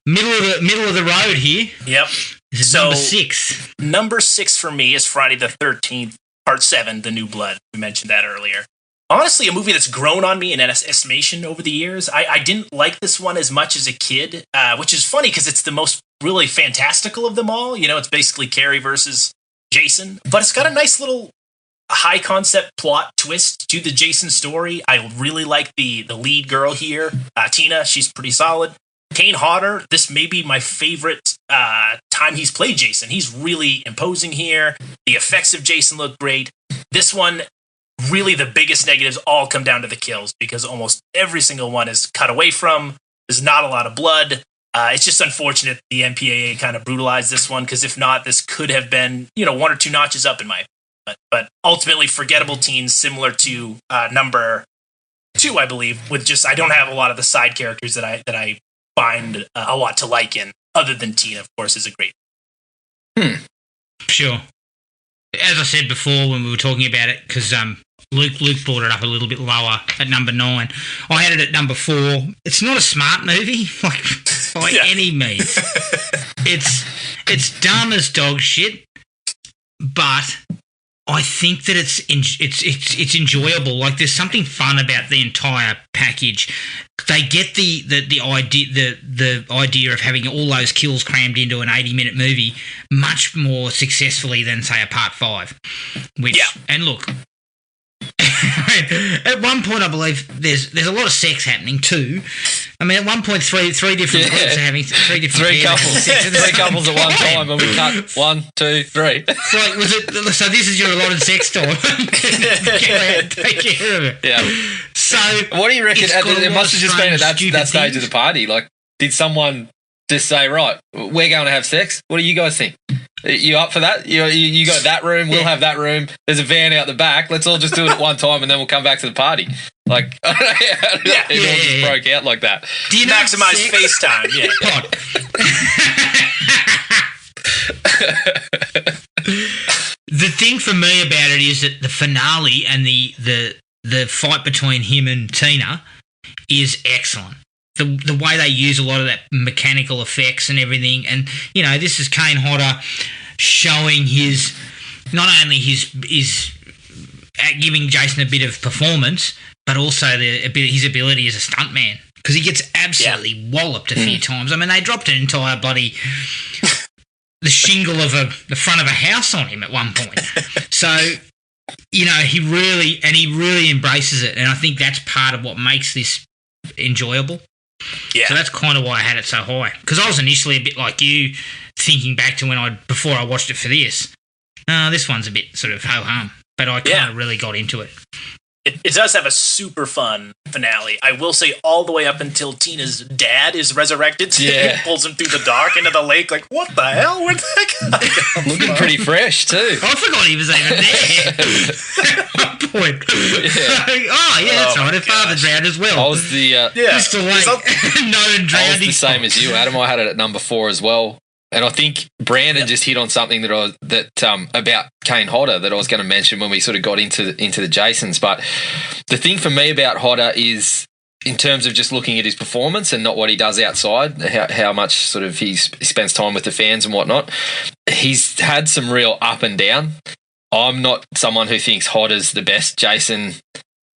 middle of the road here. Yep. This is number 6. Number 6 for me is Friday the 13th, Part 7, The New Blood. We mentioned that earlier. Honestly, a movie that's grown on me in estimation over the years. I didn't like this one as much as a kid, which is funny because it's the most really fantastical of them all. You know, it's basically Carrie versus Jason, but it's got a nice little high concept plot twist to the Jason story. I really like the lead girl here, Tina. She's pretty solid. Kane Hodder, this may be my favorite time he's played Jason. He's really imposing here. The effects of Jason look great. This one, really the biggest negatives all come down to the kills because almost every single one is cut away from. There's not a lot of blood. It's just unfortunate the MPAA kind of brutalized this one because if not, this could have been, 1 or 2 notches up in my opinion. But ultimately, forgettable teens, similar to number 2, I believe. With just, I don't have a lot of the side characters that I find a lot to like in. Other than Tina, of course, is a great. Sure. As I said before when we were talking about it, because Luke brought it up a little bit lower at number 9. I had it at number 4. It's not a smart movie, by any means. It's dumb as dog shit, but I think that it's enjoyable. Like, there's something fun about the entire package. They get the idea of having all those kills crammed into an 80-minute movie much more successfully than, say, a Part 5. And look, at one point I believe there's a lot of sex happening too. I mean, at one point three different groups are having three couples, 3 couples at one time, and we cut 1, 2, 3. So this is your allotted sex time. Take care of it. Yeah. So what do you reckon? It must have just been at that stage of the party. Like, did someone just say, right, we're going to have sex? What do you guys think? You up for that? You got that room, we'll have that room. There's a van out the back. Let's all just do it at one time and then we'll come back to the party. Like, I don't know how it all just broke out like that. Do you maximize FaceTime? The thing for me about it is that the finale and the fight between him and Tina is excellent. The way they use a lot of that mechanical effects and everything, and this is Kane Hodder showing his not only his giving Jason a bit of performance, but also his ability as a stuntman, because he gets absolutely walloped a few times. I mean, they dropped an entire bloody the shingle of the front of a house on him at one point. So he really embraces it, and I think that's part of what makes this enjoyable. Yeah. So that's kind of why I had it so high. Because I was initially a bit like you, thinking back to before I watched it for this. this one's a bit sort of ho-hum, but I kind of really got into it. It does have a super fun finale. I will say all the way up until Tina's dad is resurrected. Yeah. He pulls him through the dark into the lake. Like, what the hell? Where'd that guy come Looking from? pretty fresh too. I forgot he was even there. At one point. That's right. Her father drowned as well. I was the Mr. Lake, known I drowning. was the same as you, Adam. I had it at number 4 as well. And I think Brandon just hit on something that about Kane Hodder that I was going to mention when we sort of got into the Jasons. But the thing for me about Hodder is, in terms of just looking at his performance and not what he does outside, how much sort of he spends time with the fans and whatnot, he's had some real up and down. I'm not someone who thinks Hodder's the best Jason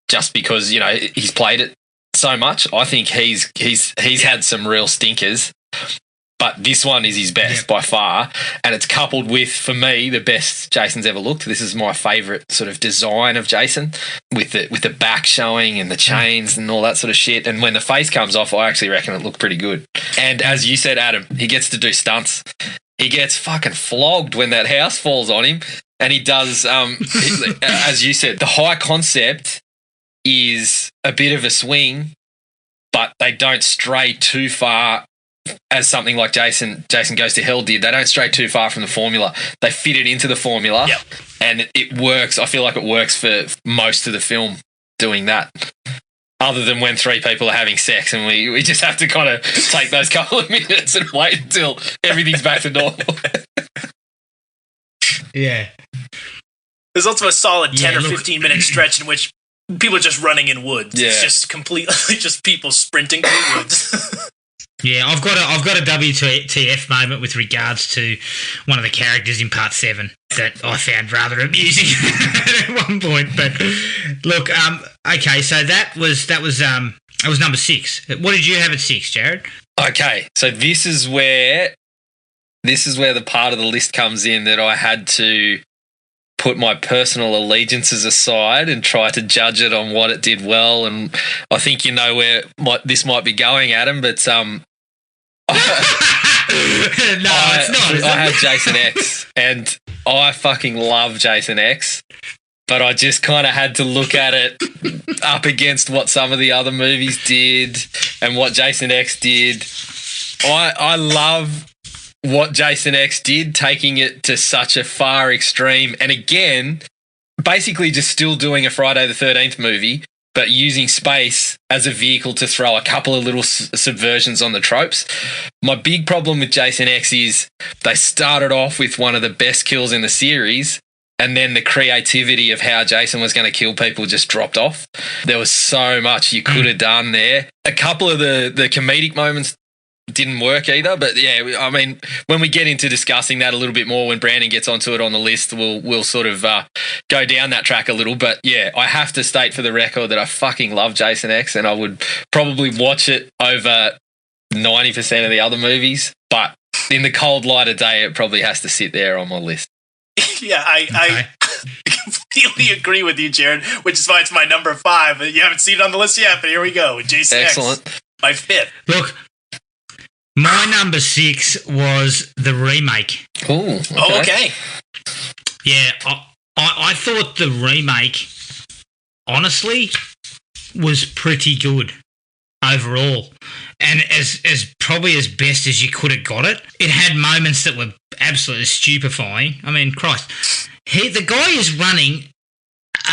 just because he's played it so much. I think he's had some real stinkers. But this one is his best by far, and it's coupled with, for me, the best Jason's ever looked. This is my favourite sort of design of Jason, with the back showing and the chains and all that sort of shit. And when the face comes off, I actually reckon it looked pretty good. And as you said, Adam, he gets to do stunts. He gets fucking flogged when that house falls on him, and he does. As you said, the high concept is a bit of a swing, but they don't stray too far. As something like Jason Goes to Hell did, they don't stray too far from the formula. They fit it into the formula, and it works. I feel like it works for most of the film doing that. Other than when 3 people are having sex, and we just have to kind of take those couple of minutes and wait until everything's back to normal. Yeah. There's also a solid 10 or 15-minute stretch in which people are just running in woods. Yeah. It's just completely just people sprinting through woods. Yeah, I've got a WTF moment with regards to one of the characters in Part 7 that I found rather amusing at one point. But look, okay, so that was number 6. What did you have at 6, Jared? Okay, so this is where the part of the list comes in that I had to put my personal allegiances aside and try to judge it on what it did well. And I think you know where this might be going, Adam, but it's not. I had Jason X, and I fucking love Jason X, but I just kind of had to look at it up against what some of the other movies did and what Jason X did. I love what Jason X did, taking it to such a far extreme, and again, basically just still doing a Friday the 13th movie, but using space as a vehicle to throw a couple of little subversions on the tropes. My big problem with Jason X is they started off with one of the best kills in the series, and then the creativity of how Jason was going to kill people just dropped off. There was so much you could have done there. A couple of the comedic moments didn't work either, but yeah, I mean, when we get into discussing that a little bit more, when Brandon gets onto it on the list, we'll sort of go down that track a little. But yeah, I have to state for the record that I fucking love Jason X, and I would probably watch it over 90% of the other movies. But in the cold light of day, it probably has to sit there on my list. Yeah, I completely agree with you, Jared, which is why it's my number 5. You haven't seen it on the list yet, but here we go. Jason Excellent. X, my 5th. Look, my number 6 was the remake. Ooh, okay. Oh, okay. Yeah, I thought the remake, honestly, was pretty good overall. And as probably as best as you could have got it. It had moments that were absolutely stupefying. I mean, Christ. The guy is running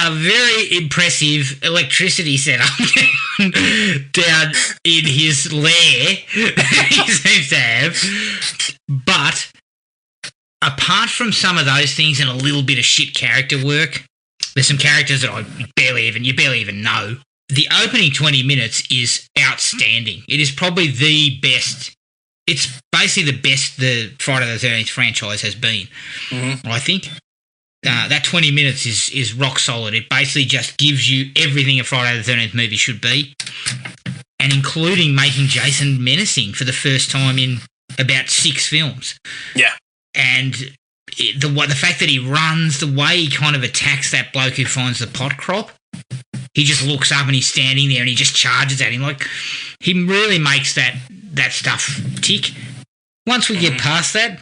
a very impressive electricity setup down in his lair he seems to have. But apart from some of those things and a little bit of shit character work, there's some characters that you barely even know. The opening 20 minutes is outstanding. It is probably the best. It's basically the best the Friday the 13th franchise has been, I think. That 20 minutes is rock solid. It basically just gives you everything a Friday the 13th movie should be, and including making Jason menacing for the first time in about 6 films. Yeah. And the fact that he runs, the way he kind of attacks that bloke who finds the pot crop, he just looks up and he's standing there and he just charges at him. Like, he really makes that stuff tick. Once we get past that,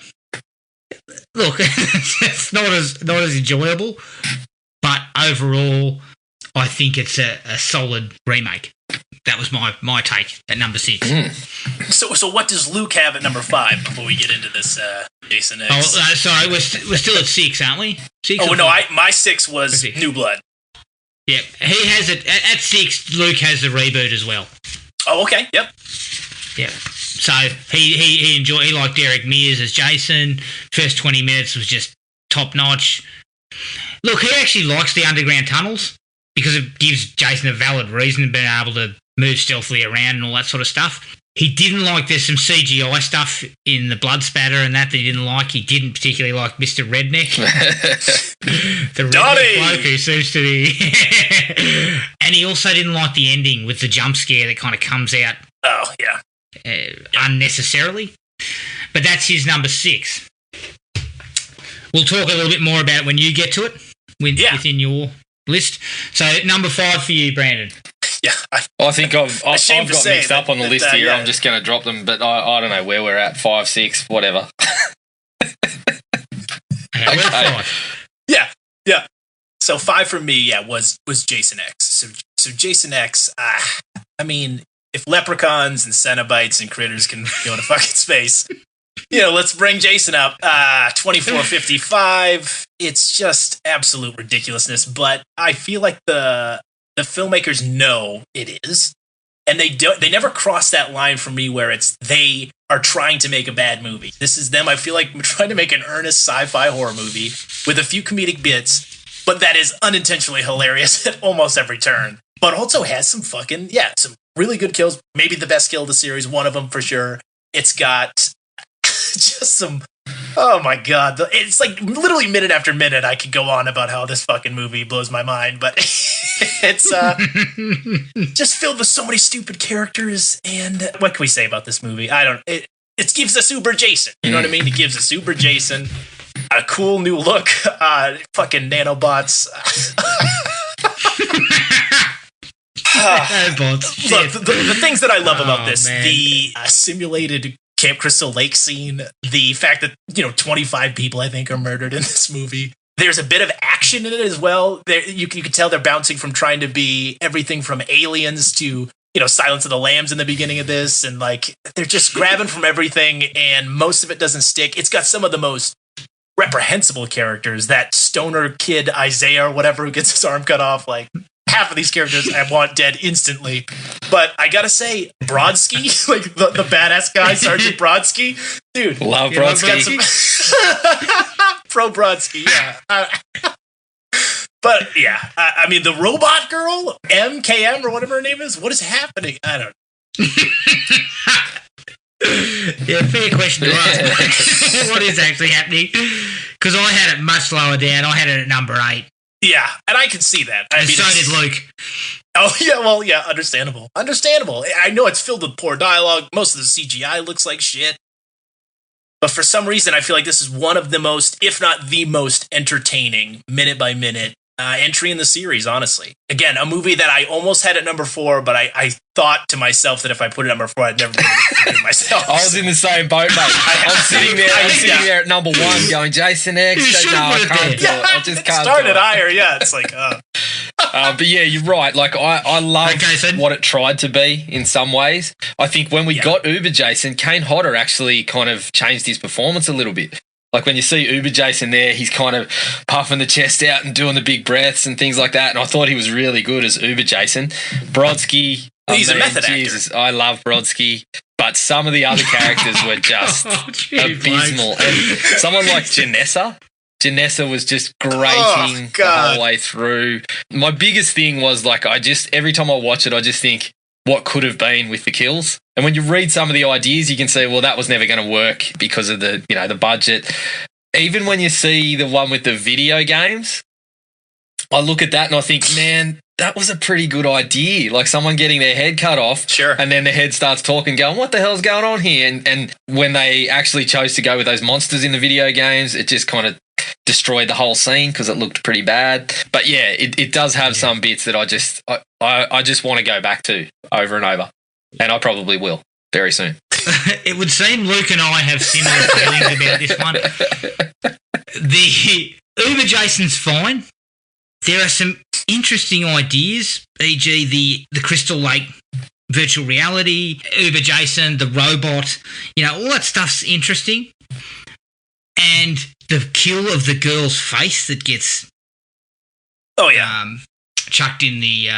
look, it's not as enjoyable, but overall, I think it's a solid remake. That was my take at number 6. So what does Luke have at number 5 before we get into this Jason X? Oh, sorry, we're still at 6, aren't we? 6 oh, no, my 6 was New Blood. Yeah, he has it at 6. Luke has the reboot as well. Oh, okay. Yep. Yeah. So he liked Derek Mears as Jason. First 20 minutes was just top notch. Look, he actually likes the underground tunnels because it gives Jason a valid reason of being able to move stealthily around and all that sort of stuff. He didn't like there's some CGI stuff in the blood spatter and that he didn't like. He didn't particularly like Mr. Redneck. The redneck bloke who seems to be... And he also didn't like the ending with the jump scare that kind of comes out unnecessarily. But that's his number 6. We'll talk a little bit more about it when you get to it within your list. So number 5 for you, Brandon. Yeah, I think I've got mixed up on the list here. I'm just going to drop them, but I don't know where we're at. 5, 6, whatever. Okay. Yeah. So 5 for me, was Jason X. So Jason X. I mean, if leprechauns and Cenobites and critters can go to fucking space, let's bring Jason up. 2455. It's just absolute ridiculousness, but I feel like the filmmakers know it is, and they never cross that line for me where they are trying to make a bad movie. This is them. I feel like we're trying to make an earnest sci-fi horror movie with a few comedic bits, but that is unintentionally hilarious at almost every turn, but also has some some really good kills, maybe the best kill of the series, one of them for sure. It's got just some... Oh my god. It's like literally minute after minute I could go on about how this fucking movie blows my mind, but it's just filled with so many stupid characters, and what can we say about this movie? It gives us Uber Jason. You know what I mean? It gives us Uber Jason a cool new look, fucking nanobots. Look, the things that I love about this, the simulated Camp Crystal Lake scene, the fact that 25 people I think are murdered in this movie. There's a bit of action in it as well. You can tell they're bouncing from trying to be everything from Aliens to Silence of the Lambs in the beginning of this, and like they're just grabbing from everything, and most of it doesn't stick. It's got some of the most reprehensible characters. That stoner kid Isaiah or whatever who gets his arm cut off, like. Half of these characters I want dead instantly. But I gotta say, Brodsky, like the badass guy, Sergeant Brodsky, dude. Love Brodsky. Pro Brodsky, yeah. But yeah, I mean, the robot girl, MKM or whatever her name is, what is happening? I don't know. Yeah, fair question to ask. What is actually happening? Because I had it much lower down. I had it at number 8. Yeah, and I can see that. So did Luke. Oh, yeah, well, yeah, understandable. I know it's filled with poor dialogue. Most of the CGI looks like shit. But for some reason, I feel like this is one of the most, if not the most entertaining, minute-by-minute entry in the series, honestly. Again, a movie that I almost had at number 4, but I thought to myself that if I put it at number 4, I'd never be able to do it myself. I was in the same boat, mate. I'm sitting there at number 1 going, Jason X. No, I can't do it. I just can't do it. Started higher, yeah. It's like, but yeah, you're right. Like, I love what it tried to be in some ways. I think when we got Uber Jason, Kane Hodder actually kind of changed his performance a little bit. Like when you see Uber Jason there, he's kind of puffing the chest out and doing the big breaths and things like that. And I thought he was really good as Uber Jason. Brodsky, he's a method actor. I love Brodsky, but some of the other characters were just abysmal. And someone like Janessa. Janessa was just grating the whole way through. My biggest thing was like, every time I watch it, I just think, what could have been with the kills? And when you read some of the ideas, you can say, well, that was never going to work because of the budget. Even when you see the one with the video games, I look at that and I think, man, that was a pretty good idea. Like someone getting their head cut off, sure, and then the head starts talking, going, what the hell's going on here? And when they actually chose to go with those monsters in the video games, it just kind of destroyed the whole scene because it looked pretty bad. But yeah, it does have some bits that I just want to go back to over and over, and I probably will very soon. It would seem Luke and I have similar feelings about this one. the Uber Jason's fine. There are some interesting ideas, e.g. the Crystal Lake virtual reality, Uber Jason, the robot, all that stuff's interesting. And the kill of the girl's face that gets chucked in the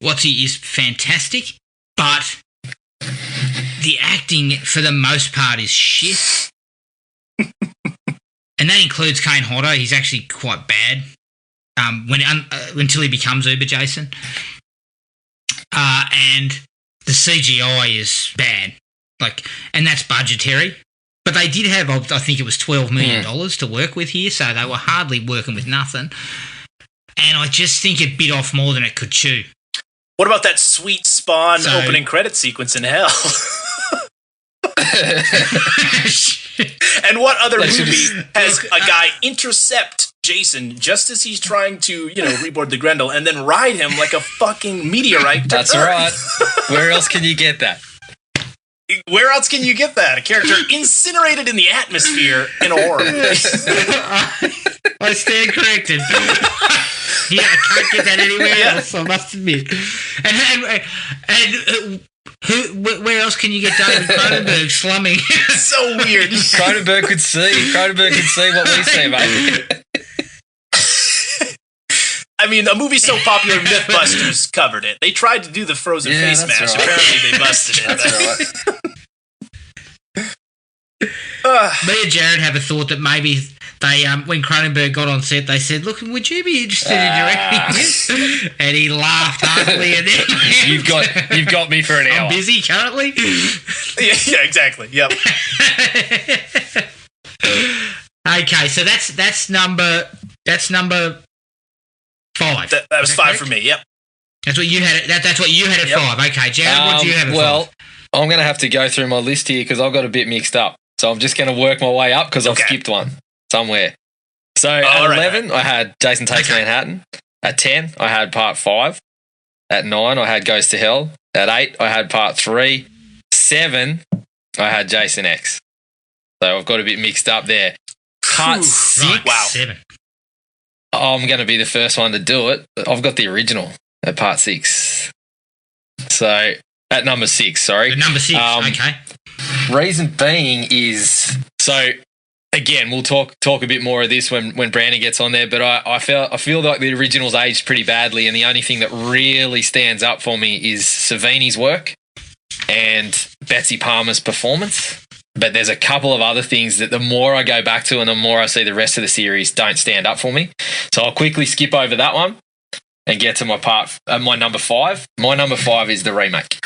is fantastic, but the acting for the most part is shit. And that includes Kane Hodder. He's actually quite bad until he becomes Uber Jason. And the CGI is bad. And that's budgetary. But they did have, I think it was $12 million to work with here, so they were hardly working with nothing. And I just think it bit off more than it could chew. What about that sweet Spawn opening credit sequence in hell? And what other movie has a guy intercept Jason just as he's trying to, reboard the Grendel and then ride him like a fucking meteorite? That's right. Where else can you get that? Where else can you get that? A character incinerated in the atmosphere in a horror movie. I stand corrected. Yeah, I can't get that anywhere else, I must admit. And where else can you get David Cronenberg slumming? So weird. Cronenberg could see what we see, mate. I mean, a movie so popular, Mythbusters covered it. They tried to do the Frozen face mask. Right. Apparently, they busted it. That's right. Me and Jared have a thought that maybe they, when Cronenberg got on set, they said, "Look, would you be interested in directing this?" And he laughed heartily. And then you've got me for an hour. I'm busy currently. Yeah, exactly. Yep. Okay, so that's number 5. That was 5 for me. Yep. That's what you had. That's what you had at 5. Okay, Jared, what do you have at 5? Well, I'm going to have to go through my list here because I've got a bit mixed up. So I'm just going to work my way up because I've skipped one somewhere. So at 11, I had Jason Takes Manhattan. At 10, I had Part 5. At 9, I had Goes to Hell. At 8, I had Part 3. 7, I had Jason X. So I've got a bit mixed up there. Part 6. Right, wow. 7. I'm going to be the first one to do it. I've got the original at Part 6. So at number 6, sorry. At number 6, okay. Reason being is, so again, we'll talk a bit more of this when Brandon gets on there, but I feel like the original's aged pretty badly, and the only thing that really stands up for me is Savini's work and Betsy Palmer's performance. But there's a couple of other things that the more I go back to and the more I see the rest of the series don't stand up for me. So I'll quickly skip over that one and get to my number 5. My number 5 is the remake.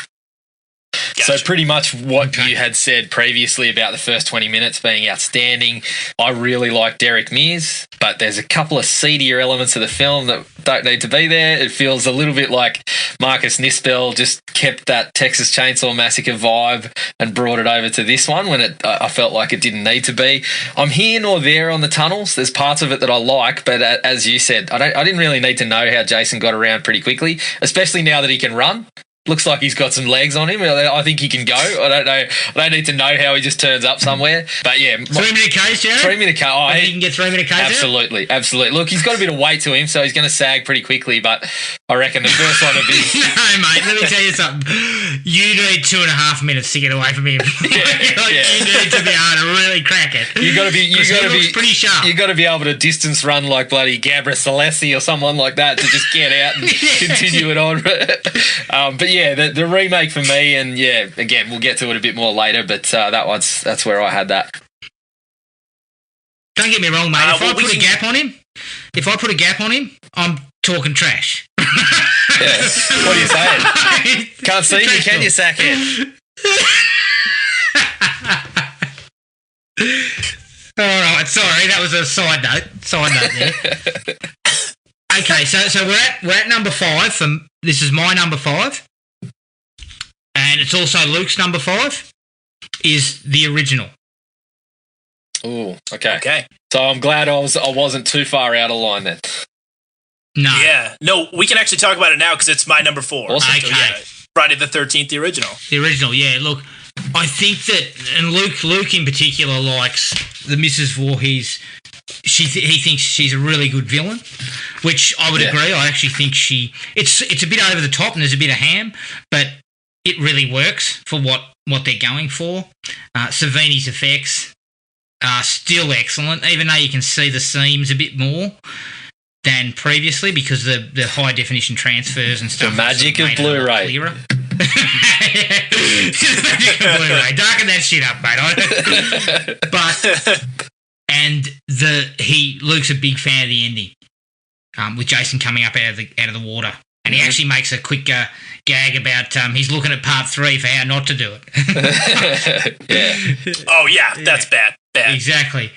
Gotcha. So pretty much what you had said previously about the first 20 minutes being outstanding. I really like Derek Mears, but there's a couple of seedier elements of the film that don't need to be there. It feels a little bit like Marcus Nispel just kept that Texas Chainsaw Massacre vibe and brought it over to this one when I felt like it didn't need to be. I'm here nor there on the tunnels. There's parts of it that I like, but as you said, I didn't really need to know how Jason got around pretty quickly, especially now that he can run. Looks like he's got some legs on him. I think he can go. I don't know. I don't need to know how he just turns up somewhere. But yeah. 3-minute Ks, Jared? 3-minute K. Oh, he can get 3-minute Ks Absolutely. out? Absolutely. Look, he's got a bit of weight to him, so he's going to sag pretty quickly, but I reckon the first one will be... No, mate, let me tell you something. You need 2.5 minutes to get away from him. You need to be able to really crack it. You got to be... looks pretty sharp. You got to be able to distance run like bloody Gabra Salesi or someone like that to just get out and continue it on. But yeah, the remake for me, and yeah, again, we'll get to it a bit more later, but that's where I had that. Don't get me wrong, mate. If I put a gap on him, I'm talking trash. Yeah. What are you saying? Can't see me, can you, sackhead? All right, sorry, that was a side note there. Okay, so we're at number 5. This is my number 5. And it's also Luke's number 5, is the original. Oh, okay. So I'm glad I wasn't too far out of line then. No. Yeah. No, we can actually talk about it now because it's my number 4. Awesome. Okay. So, yeah, Friday the 13th, the original. The original, yeah. Look, I think that, and Luke in particular likes the Mrs. Voorhees he thinks she's a really good villain, which I would agree. I actually think it's a bit over the top and there's a bit of ham, but it really works for what they're going for. Savini's effects are still excellent, even though you can see the seams a bit more than previously because the high definition transfers and stuff. The magic of Blu-ray. The magic of Blu-ray. Darken that shit up, mate. Luke's a big fan of the ending, with Jason coming up out of the water, and he actually makes a quick gag about he's looking at part 3 for how not to do it. Oh yeah, that's bad. Exactly.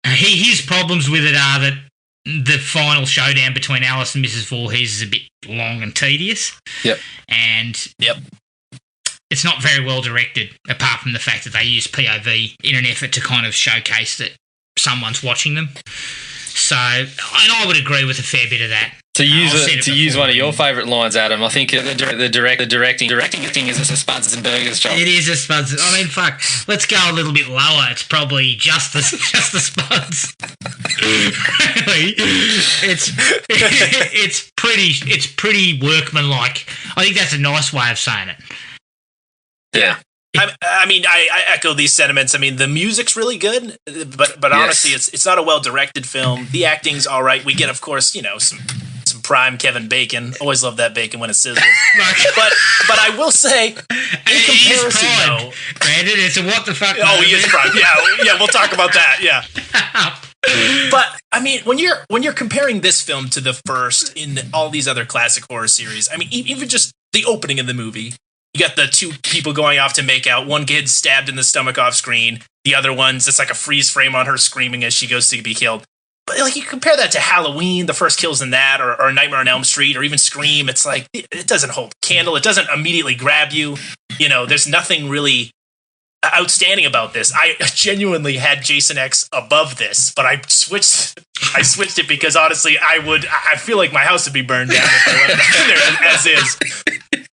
His problems with it are that the final showdown between Alice and Mrs. Voorhees is a bit long and tedious. Yep. And it's not very well directed, apart from the fact that they use POV in an effort to kind of showcase that someone's watching them. So, and I would agree with a fair bit of that. To use one of your favourite lines, Adam, I think the directing is a Spuds and Burgers job. It is a Spuds. I mean, fuck. Let's go a little bit lower. It's probably just the Spuds. Really, it's pretty workmanlike. I think that's a nice way of saying it. Yeah. I mean, I echo these sentiments. I mean, the music's really good, but honestly, it's not a well-directed film. The acting's all right. We get, of course, some prime Kevin Bacon. Always love that bacon when it sizzles. but I will say, in comparison, though, Brandon, it's a what the fuck. Oh, he is prime. Yeah, we'll talk about that. Yeah. But I mean, when you're comparing this film to the first in all these other classic horror series, I mean, even just the opening of the movie. You got the two people going off to make out. One kid stabbed in the stomach off screen. The other one's just like a freeze frame on her screaming as she goes to be killed. But like you compare that to Halloween, the first kills in that, or Nightmare on Elm Street, or even Scream. It's like it doesn't hold a candle. It doesn't immediately grab you. There's nothing really outstanding about this. I genuinely had Jason X above this, but I switched it because honestly, I feel like my house would be burned down if I left it there as is.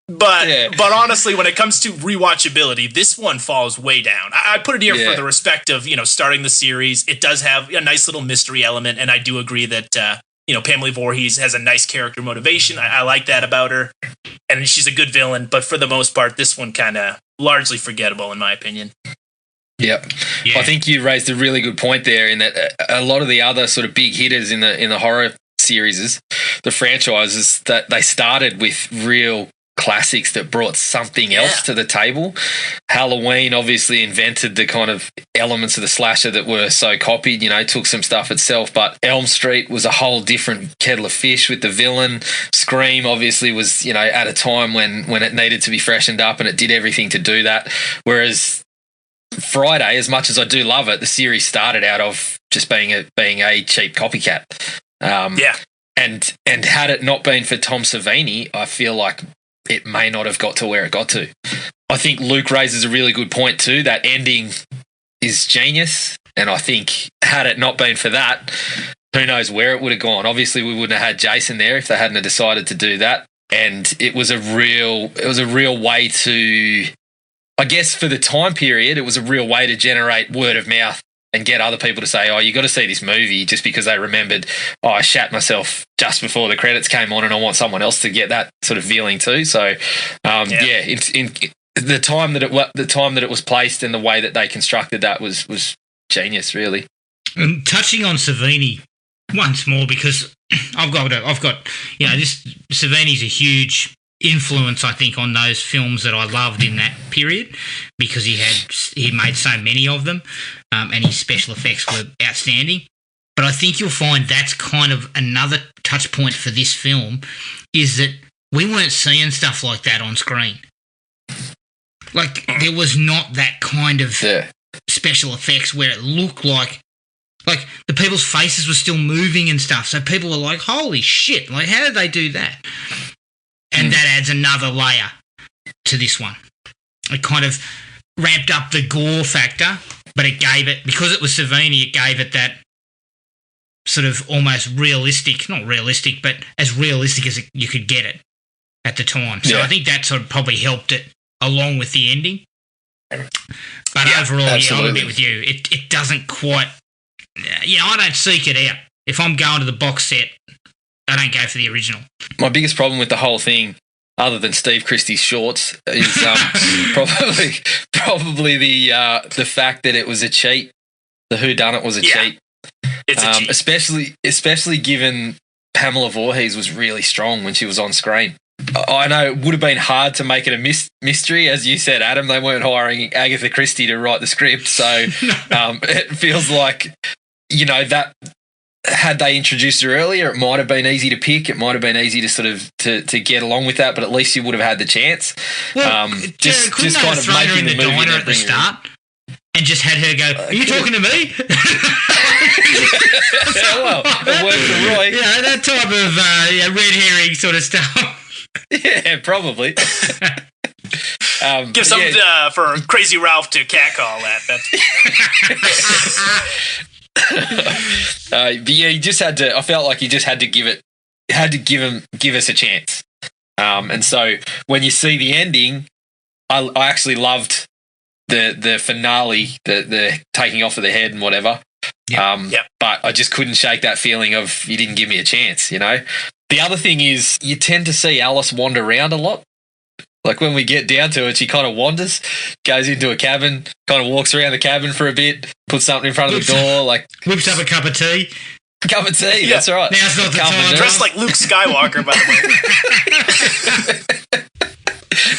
But honestly, when it comes to rewatchability, this one falls way down. I put it here for the respect of starting the series. It does have a nice little mystery element, and I do agree that Pamela Voorhees has a nice character motivation. I like that about her, and she's a good villain. But for the most part, this one kind of largely forgettable, in my opinion. Yep. Yeah. I think you raised a really good point there in that a lot of the other sort of big hitters in the horror series, the franchises, that they started with real classics that brought something else to the table. Halloween obviously invented the kind of elements of the slasher that were so copied, took some stuff itself, but Elm Street was a whole different kettle of fish with the villain. Scream obviously was, at a time when it needed to be freshened up, and it did everything to do that. Whereas Friday, as much as I do love it, the series started out of just being a cheap copycat. And had it not been for Tom Savini, I feel like it may not have got to where it got to. I think Luke raises a really good point too. That ending is genius, and I think had it not been for that, who knows where it would have gone. Obviously, we wouldn't have had Jason there if they hadn't have decided to do that. And it was a real way to, I guess, for the time period, it was a real way to generate word of mouth and get other people to say, oh, you got to see this movie, just because they remembered, oh, I shat myself just before the credits came on and I want someone else to get that sort of feeling too. So, it's in the time that it was placed and the way that they constructed that was genius, really. And touching on Savini once more, because I've got this Savini's a huge influence, I think, on those films that I loved in that period, because he made so many of them, and his special effects were outstanding. But I think you'll find that's kind of another touch point for this film, is that we weren't seeing stuff like that on screen. Like, there was not that kind of special effects where it looked like the people's faces were still moving and stuff. So people were like, holy shit, like, how did they do that? And that adds another layer to this one. It kind of ramped up the gore factor, but it gave it, because it was Savini, it gave it that sort of almost realistic, not realistic, but as realistic as you could get it at the time. So I think that sort of probably helped it along with the ending. But overall, I'm a bit with you. It doesn't quite I don't seek it out. If I'm going to the box set, I don't go for the original. My biggest problem with the whole thing, other than Steve Christie's shorts, is probably the fact that it was a cheat. The whodunit was a cheat. It's a cheat. Especially given Pamela Voorhees was really strong when she was on screen. I know it would have been hard to make it a mystery, as you said, Adam. They weren't hiring Agatha Christie to write the script, so it feels like, that had they introduced her earlier, it might have been easy to pick. It might have been easy to sort of to get along with that, but at least you would have had the chance. Well, just kind of thrown her in the diner at the start and just had her go, "Are you talking to me?" Well, it worked for Roy. Yeah, that type of red herring sort of stuff. Yeah, probably. Give something for Crazy Ralph to catcall at. But yeah, you just had to. I felt like you just had to give us a chance. And so when you see the ending, I actually loved the finale, the taking off of the head and whatever. But I just couldn't shake that feeling of you didn't give me a chance. The other thing is you tend to see Alice wander around a lot. Like when we get down to it, she kind of wanders, goes into a cabin, kind of walks around the cabin for a bit, puts something in front of the door, whips up a cup of tea. Cup of tea, that's right. Now's not the time. Dressed like Luke Skywalker, by the way.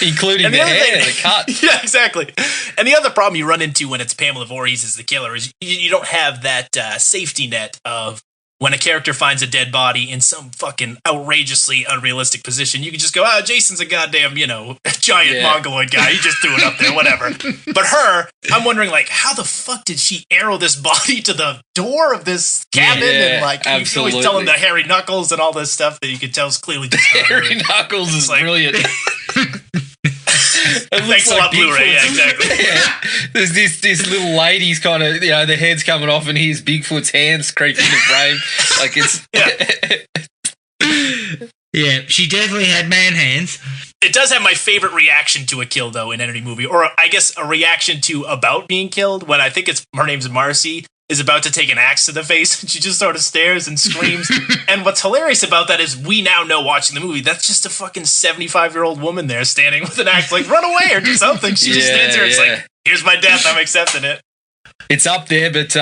Including the hair and the cut. Yeah, exactly. And the other problem you run into when it's Pamela Voorhees as the killer is you don't have that safety net of when a character finds a dead body in some fucking outrageously unrealistic position. You can just go, Jason's a goddamn, giant mongoloid guy. He just threw it up there, whatever. But her, I'm wondering, how the fuck did she arrow this body to the door of this cabin? Yeah, and, you can always tell him the hairy knuckles and all this stuff that you can tell is clearly just hairy knuckles is brilliant. Thanks a lot, Blu-ray. Yeah, exactly. Yeah. There's this little lady's kind of, the head's coming off and here's Bigfoot's hands creeping in the frame. It's... Yeah, she definitely had man hands. It does have my favorite reaction to a kill, though, in any movie. Or I guess a reaction to about being killed when I think her name's Marcy, is about to take an axe to the face and she just sort of stares and screams. And what's hilarious about that is we now know watching the movie, that's just a fucking 75-year-old woman there standing with an axe run away or do something. She just stands there and it's like, here's my death, I'm accepting it. It's up there, but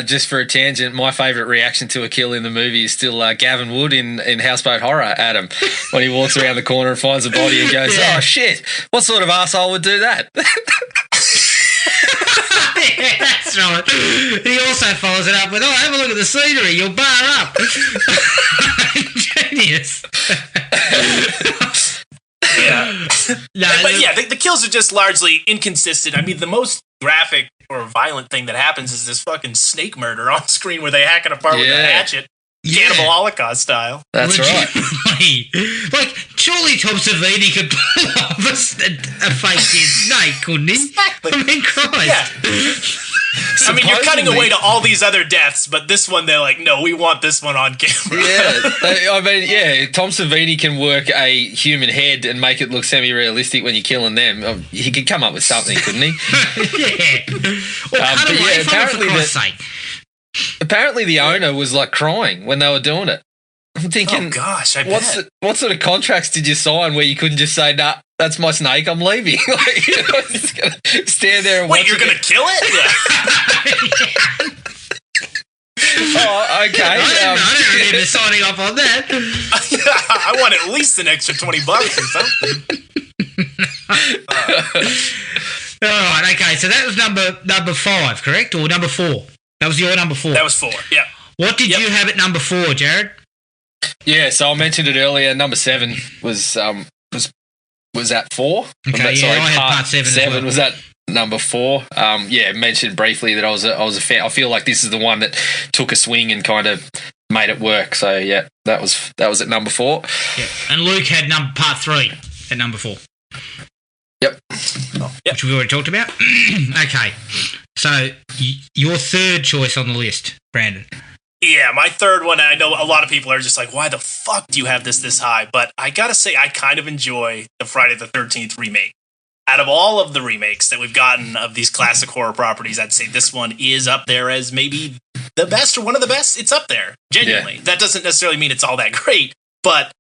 just for a tangent, my favourite reaction to a kill in the movie is still Gavin Wood in Houseboat Horror, Adam, when he walks around the corner and finds a body and goes, oh shit, what sort of arsehole would do that? Yeah, that's right. He also follows it up with, have a look at the scenery, you'll bar up. Genius. Yeah. The kills are just largely inconsistent. I mean, the most graphic or violent thing that happens is this fucking snake murder on screen where they hack it apart with a hatchet. Cannibal Holocaust style. That's right. Surely Tom Savini could pull off a fake dead snake, couldn't he? Exactly. I mean, Christ. Yeah. I mean, you're cutting away to all these other deaths, but this one, they're like, no, we want this one on camera. Yeah, Tom Savini can work a human head and make it look semi-realistic when you're killing them. He could come up with something, couldn't he? Yeah. Apparently the owner was crying when they were doing it. I'm thinking, oh gosh, I bet. What sort of contracts did you sign where you couldn't just say, nah, that's my snake, I'm leaving? Just gonna stand there and wait, you're going to kill it? Yeah. Oh, okay. I don't remember signing off on that. I want at least an extra $20 or something. All right, okay, so that was number 5, correct? Or number 4? That was your number 4. That was 4, yeah. What did you have at number 4, Jared? Yeah, so I mentioned it earlier. Number 7 was at 4. Okay, I had part 7 as well. Was at number 4. Mentioned briefly that I was a fan. I feel like this is the one that took a swing and kind of made it work. So yeah, that was at number 4. Yeah, and Luke had part 3 at number 4. Yep. Which we've already talked about. Okay, so your third choice on the list, Brandon. Yeah, my third one, I know a lot of people are just like, why the fuck do you have this high? But I gotta say, I kind of enjoy the Friday the 13th remake. Out of all of the remakes that we've gotten of these classic horror properties, I'd say this one is up there as maybe the best or one of the best, it's up there. Genuinely. That doesn't necessarily mean it's all that great, but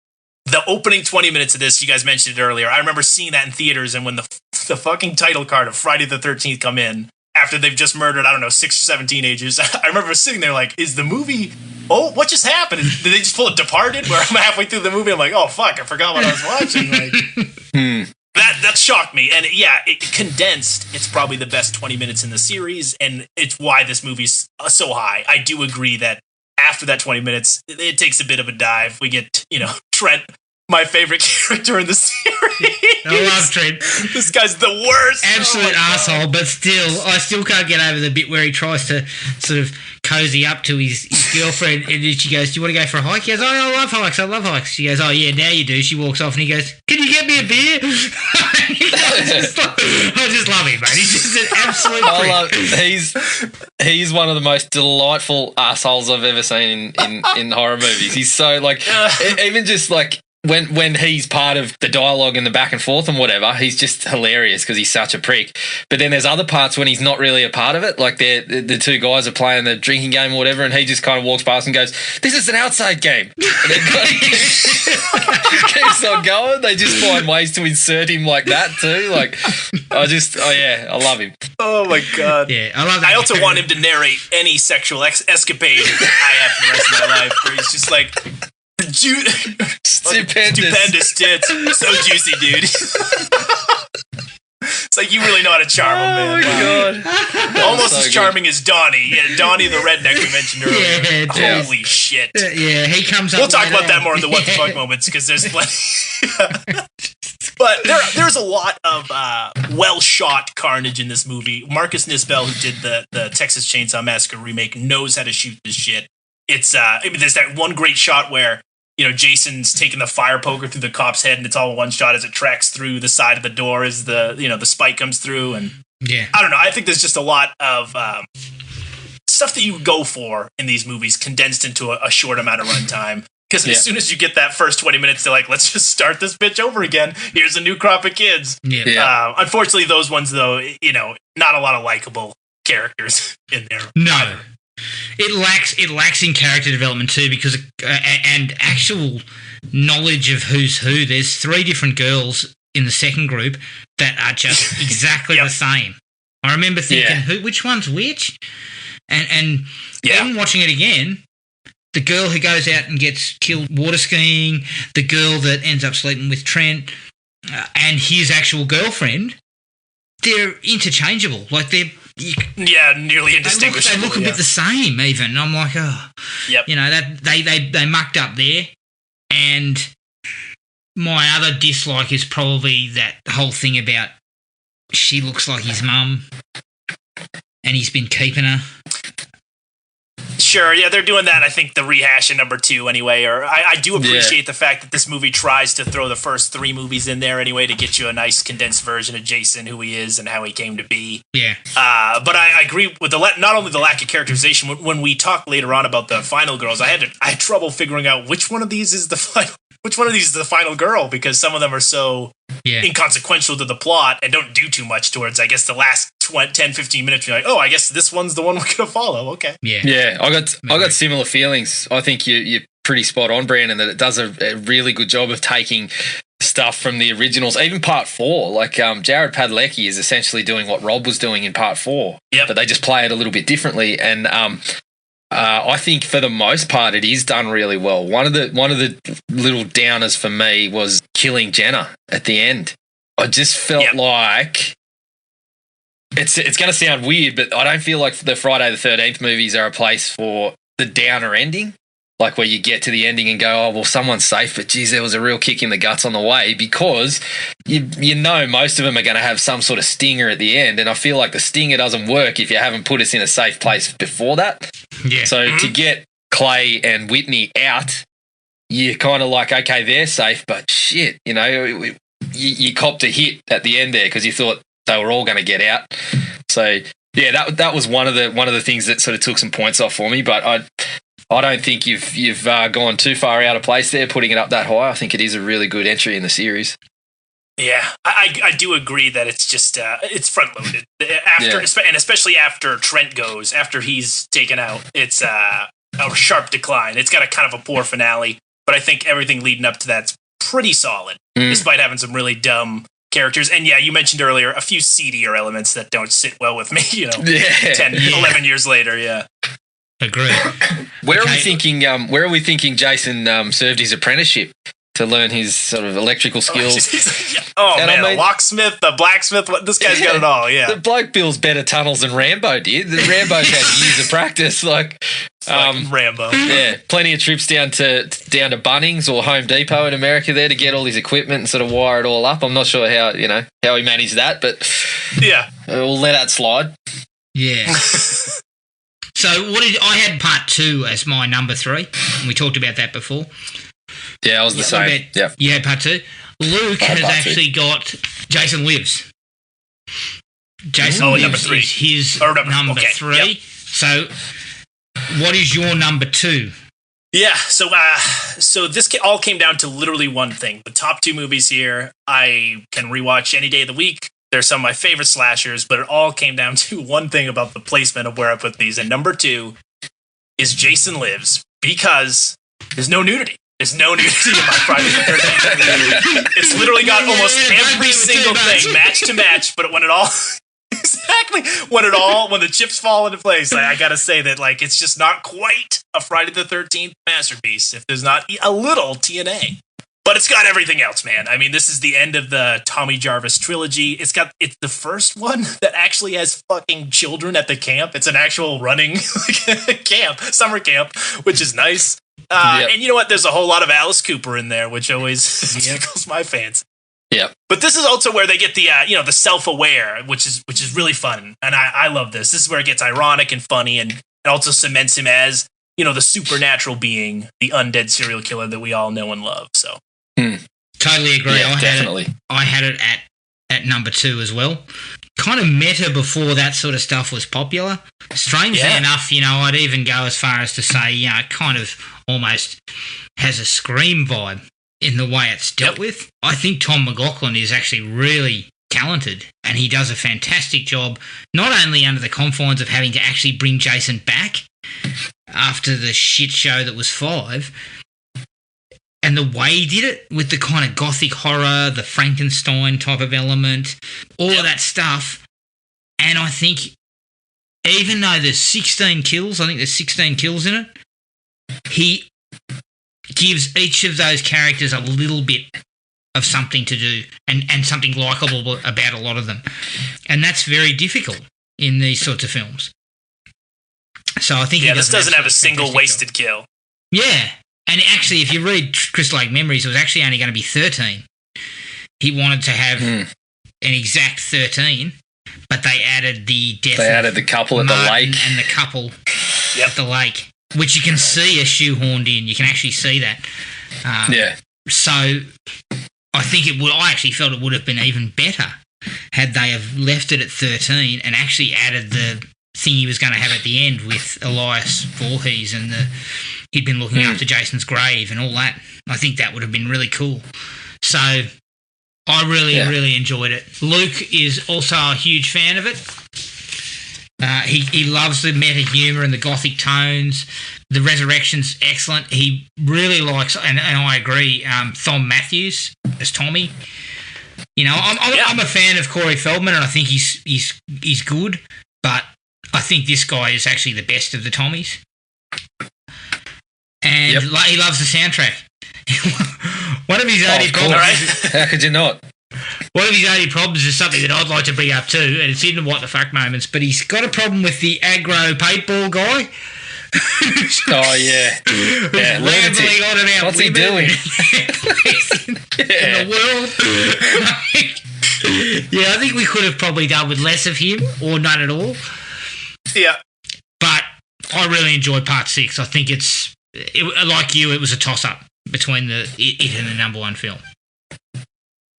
the opening 20 minutes of this, you guys mentioned it earlier. I remember seeing that in theaters, and when the fucking title card of Friday the 13th come in, after they've just murdered, I don't know, 6 or 7 teenagers, I remember sitting there like, is the movie... Oh, what just happened? Did they just pull a Departed where I'm halfway through the movie? I'm like, oh, fuck, I forgot what I was watching. Like, that shocked me. And yeah, it condensed. It's probably the best 20 minutes in the series, and it's why this movie's so high. I do agree that after that 20 minutes, it takes a bit of a dive. We get, Trent, my favorite character in the series. I love Trent. This guy's the worst. Absolute asshole, but I still can't get over the bit where he tries to sort of cozy up to his girlfriend, and then she goes, do you want to go for a hike? He goes, oh, I love hikes. She goes, oh, yeah, now you do. She walks off, and he goes, can you get me a beer? I just love him, mate. He's just an absolute prick. He's one of the most delightful assholes I've ever seen in horror movies. He's so, even just, when he's part of the dialogue and the back and forth and whatever, he's just hilarious because he's such a prick. But then there's other parts when he's not really a part of it, like the two guys are playing the drinking game or whatever, and he just kind of walks past and goes, this is an outside game. And then kind of keeps on going. They just find ways to insert him like that too. I love him. Oh my God. Yeah, I love that. I also want him to narrate any sexual escapade I have for the rest of my life, where he's just like... Stupendous tits. So juicy, dude. It's like you really know how to charm him, man. Oh my God. Almost so as charming as Donnie. Yeah, Donnie the redneck we mentioned earlier. Yeah, holy shit. Yeah, he comes up. We'll talk about that more in the what the fuck moments, because there's plenty. But there's a lot of well shot carnage in this movie. Marcus Nispel, who did the Texas Chainsaw Massacre remake, knows how to shoot this shit. It's there's that one great shot where Jason's taking the fire poker through the cop's head, and it's all one shot as it tracks through the side of the door as the spike comes through. And yeah, I don't know. I think there's just a lot of stuff that you go for in these movies condensed into a short amount of runtime. Because as soon as you get that first 20 minutes, they're like, let's just start this bitch over again. Here's a new crop of kids. Yeah. Unfortunately, those ones, though, not a lot of likable characters in there. No. It lacks in character development too, because and actual knowledge of who's who. There's 3 different girls in the second group that are just exactly the same. I remember thinking, which one's which? And even watching it again, the girl who goes out and gets killed water skiing, the girl that ends up sleeping with Trent, and his actual girlfriend, they're interchangeable. Like nearly indistinguishable. They look a bit the same, even. I'm like, oh, yep. That they mucked up there. And my other dislike is probably that whole thing about she looks like his mum, and he's been keeping her. Sure, yeah, they're doing that. I think the rehash in number 2 anyway. Or I do appreciate the fact that this movie tries to throw the first 3 movies in there anyway to get you a nice condensed version of Jason, who he is and how he came to be. Yeah. But I agree with not only the lack of characterization. When we talk later on about the final girls, I had trouble figuring out which one of these is the final girl, because some of them are so inconsequential to the plot and don't do too much towards, I guess, the last 10, 15 minutes. You're like, oh, I guess this one's the one we're going to follow. Okay. Yeah. I got similar feelings. I think you're pretty spot on, Brandon, that it does a really good job of taking stuff from the originals, even part 4. Like Jared Padalecki is essentially doing what Rob was doing in part 4, but they just play it a little bit differently. And I think for the most part it is done really well. One of the little downers for me was killing Jenna at the end. I just felt like it's going to sound weird, but I don't feel like the Friday the 13th movies are a place for the downer ending, like where you get to the ending and go, oh, well, someone's safe, but geez, there was a real kick in the guts on the way, because you know most of them are going to have some sort of stinger at the end, and I feel like the stinger doesn't work if you haven't put us in a safe place before that. Yeah. So to get Clay and Whitney out, you're kind of like, okay, they're safe, but shit, you copped a hit at the end there because you thought they were all going to get out. So yeah, that was one of the things that sort of took some points off for me. But I don't think you've gone too far out of place there, putting it up that high. I think it is a really good entry in the series. Yeah, I do agree that it's just it's front loaded after, and especially after Trent goes, after he's taken out, it's a sharp decline. It's got a kind of a poor finale, but I think everything leading up to that's pretty solid, despite having some really dumb characters. And yeah, you mentioned earlier a few seedier elements that don't sit well with me. 11 years later. Yeah, agree. Where are we thinking Jason served his apprenticeship to learn his sort of electrical skills? The locksmith, the blacksmith, this guy's got it all, yeah. The bloke builds better tunnels than Rambo did. Rambo's had years of practice, Rambo. Yeah, plenty of trips down to Bunnings or Home Depot in America there to get all his equipment and sort of wire it all up. I'm not sure how he managed that, but yeah, we'll let that slide. Yeah. So I had part 2 as my number 3, and we talked about that before. Yeah, I was the same. Yeah, you had part 2. Luke has actually got Jason Lives. Jason Lives number 3. is his number 3. Yep. So, what is your number 2? Yeah, so this all came down to literally one thing. The top 2 movies here, I can rewatch any day of the week. They're some of my favorite slashers, but it all came down to one thing about the placement of where I put these. And number 2 is Jason Lives, because there's no nudity. There's no nudity in my Friday the 13th movie. It's literally got almost every single thing match to match, but when it all... Exactly. When the chips fall into place, I gotta say that it's just not quite a Friday the 13th masterpiece if there's not a little TNA. But it's got everything else, man. I mean, this is the end of the Tommy Jarvis trilogy. It's the first one that actually has fucking children at the camp. It's an actual running camp, summer camp, which is nice. And you know what? There's a whole lot of Alice Cooper in there, which always tickles my fans. Yeah. But this is also where they get the the self-aware, which is really fun, and I love this. This is where it gets ironic and funny, and it also cements him as the supernatural being, the undead serial killer that we all know and love. So totally agree. Yeah, definitely. I had it at number 2 as well. Kind of meta before that sort of stuff was popular. Strangely enough, I'd even go as far as to say, it kind of almost has a Scream vibe in the way it's dealt with. I think Tom McLaughlin is actually really talented, and he does a fantastic job, not only under the confines of having to actually bring Jason back after the shit show that was 5, and the way he did it with the kind of gothic horror, the Frankenstein type of element, all of that stuff. And I think even though there's 16 kills, I think there's 16 kills in it, he gives each of those characters a little bit of something to do and something likeable about a lot of them. And that's very difficult in these sorts of films. So I think this doesn't have a single wasted kill. Yeah. And actually, if you read Crystal Lake Memories, it was actually only going to be 13. He wanted to have an exact 13, but they added the death. They added the couple at the lake. And the couple at the lake, which you can see are shoehorned in. You can actually see that. So I think I actually felt it would have been even better had they have left it at 13 and actually added the thing he was going to have at the end with Elias Voorhees and he'd been looking after Jason's grave and all that. I think that would have been really cool. So I really enjoyed it. Luke is also a huge fan of it. He loves the meta humour and the gothic tones. The resurrection's excellent. He really likes, and I agree, Thom Matthews as Tommy. I'm a fan of Corey Feldman, and I think he's good, but I think this guy is actually the best of the Tommies. And he loves the soundtrack. One of his only problems. How could you not? One of his only problems is something that I'd like to bring up too, and it's in the what the fuck moments, but he's got a problem with the aggro paintball guy. Oh, yeah. Rambling on about what's he doing? in the world. I think we could have probably done with less of him or none at all. Yeah. But I really enjoyed part 6. I think like you, it was a toss-up between it and the number 1 film.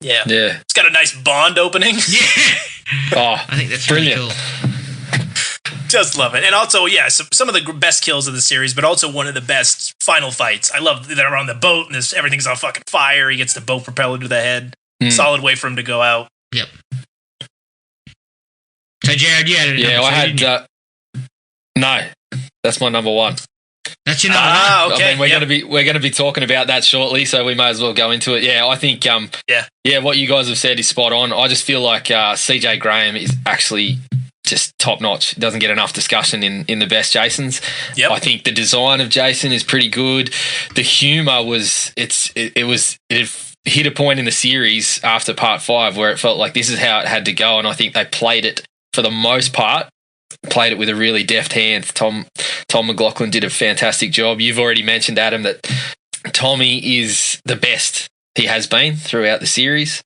Yeah. It's got a nice Bond opening. Yeah. Oh, I think that's brilliant. Really cool. Just love it. And also, some of the best kills of the series, but also one of the best final fights. I love that they're on the boat and everything's on fucking fire. He gets the boat propeller to the head. solid way for him to go out. Yep. So, Jared, you had it. Yeah, I had. No, that's my number one. That's your number one. Okay. I mean, we're gonna be talking about that shortly, so we may as well go into it. Yeah, I think what you guys have said is spot on. I just feel like CJ Graham is actually just top notch. Doesn't get enough discussion in the best Jasons. Yep. I think the design of Jason is pretty good. The humor it hit a point in the series after part 5 where it felt like this is how it had to go, and I think they played it for the most part. Played it with a really deft hand. Tom McLaughlin did a fantastic job. You've already mentioned, Adam, that Tommy is the best he has been throughout the series.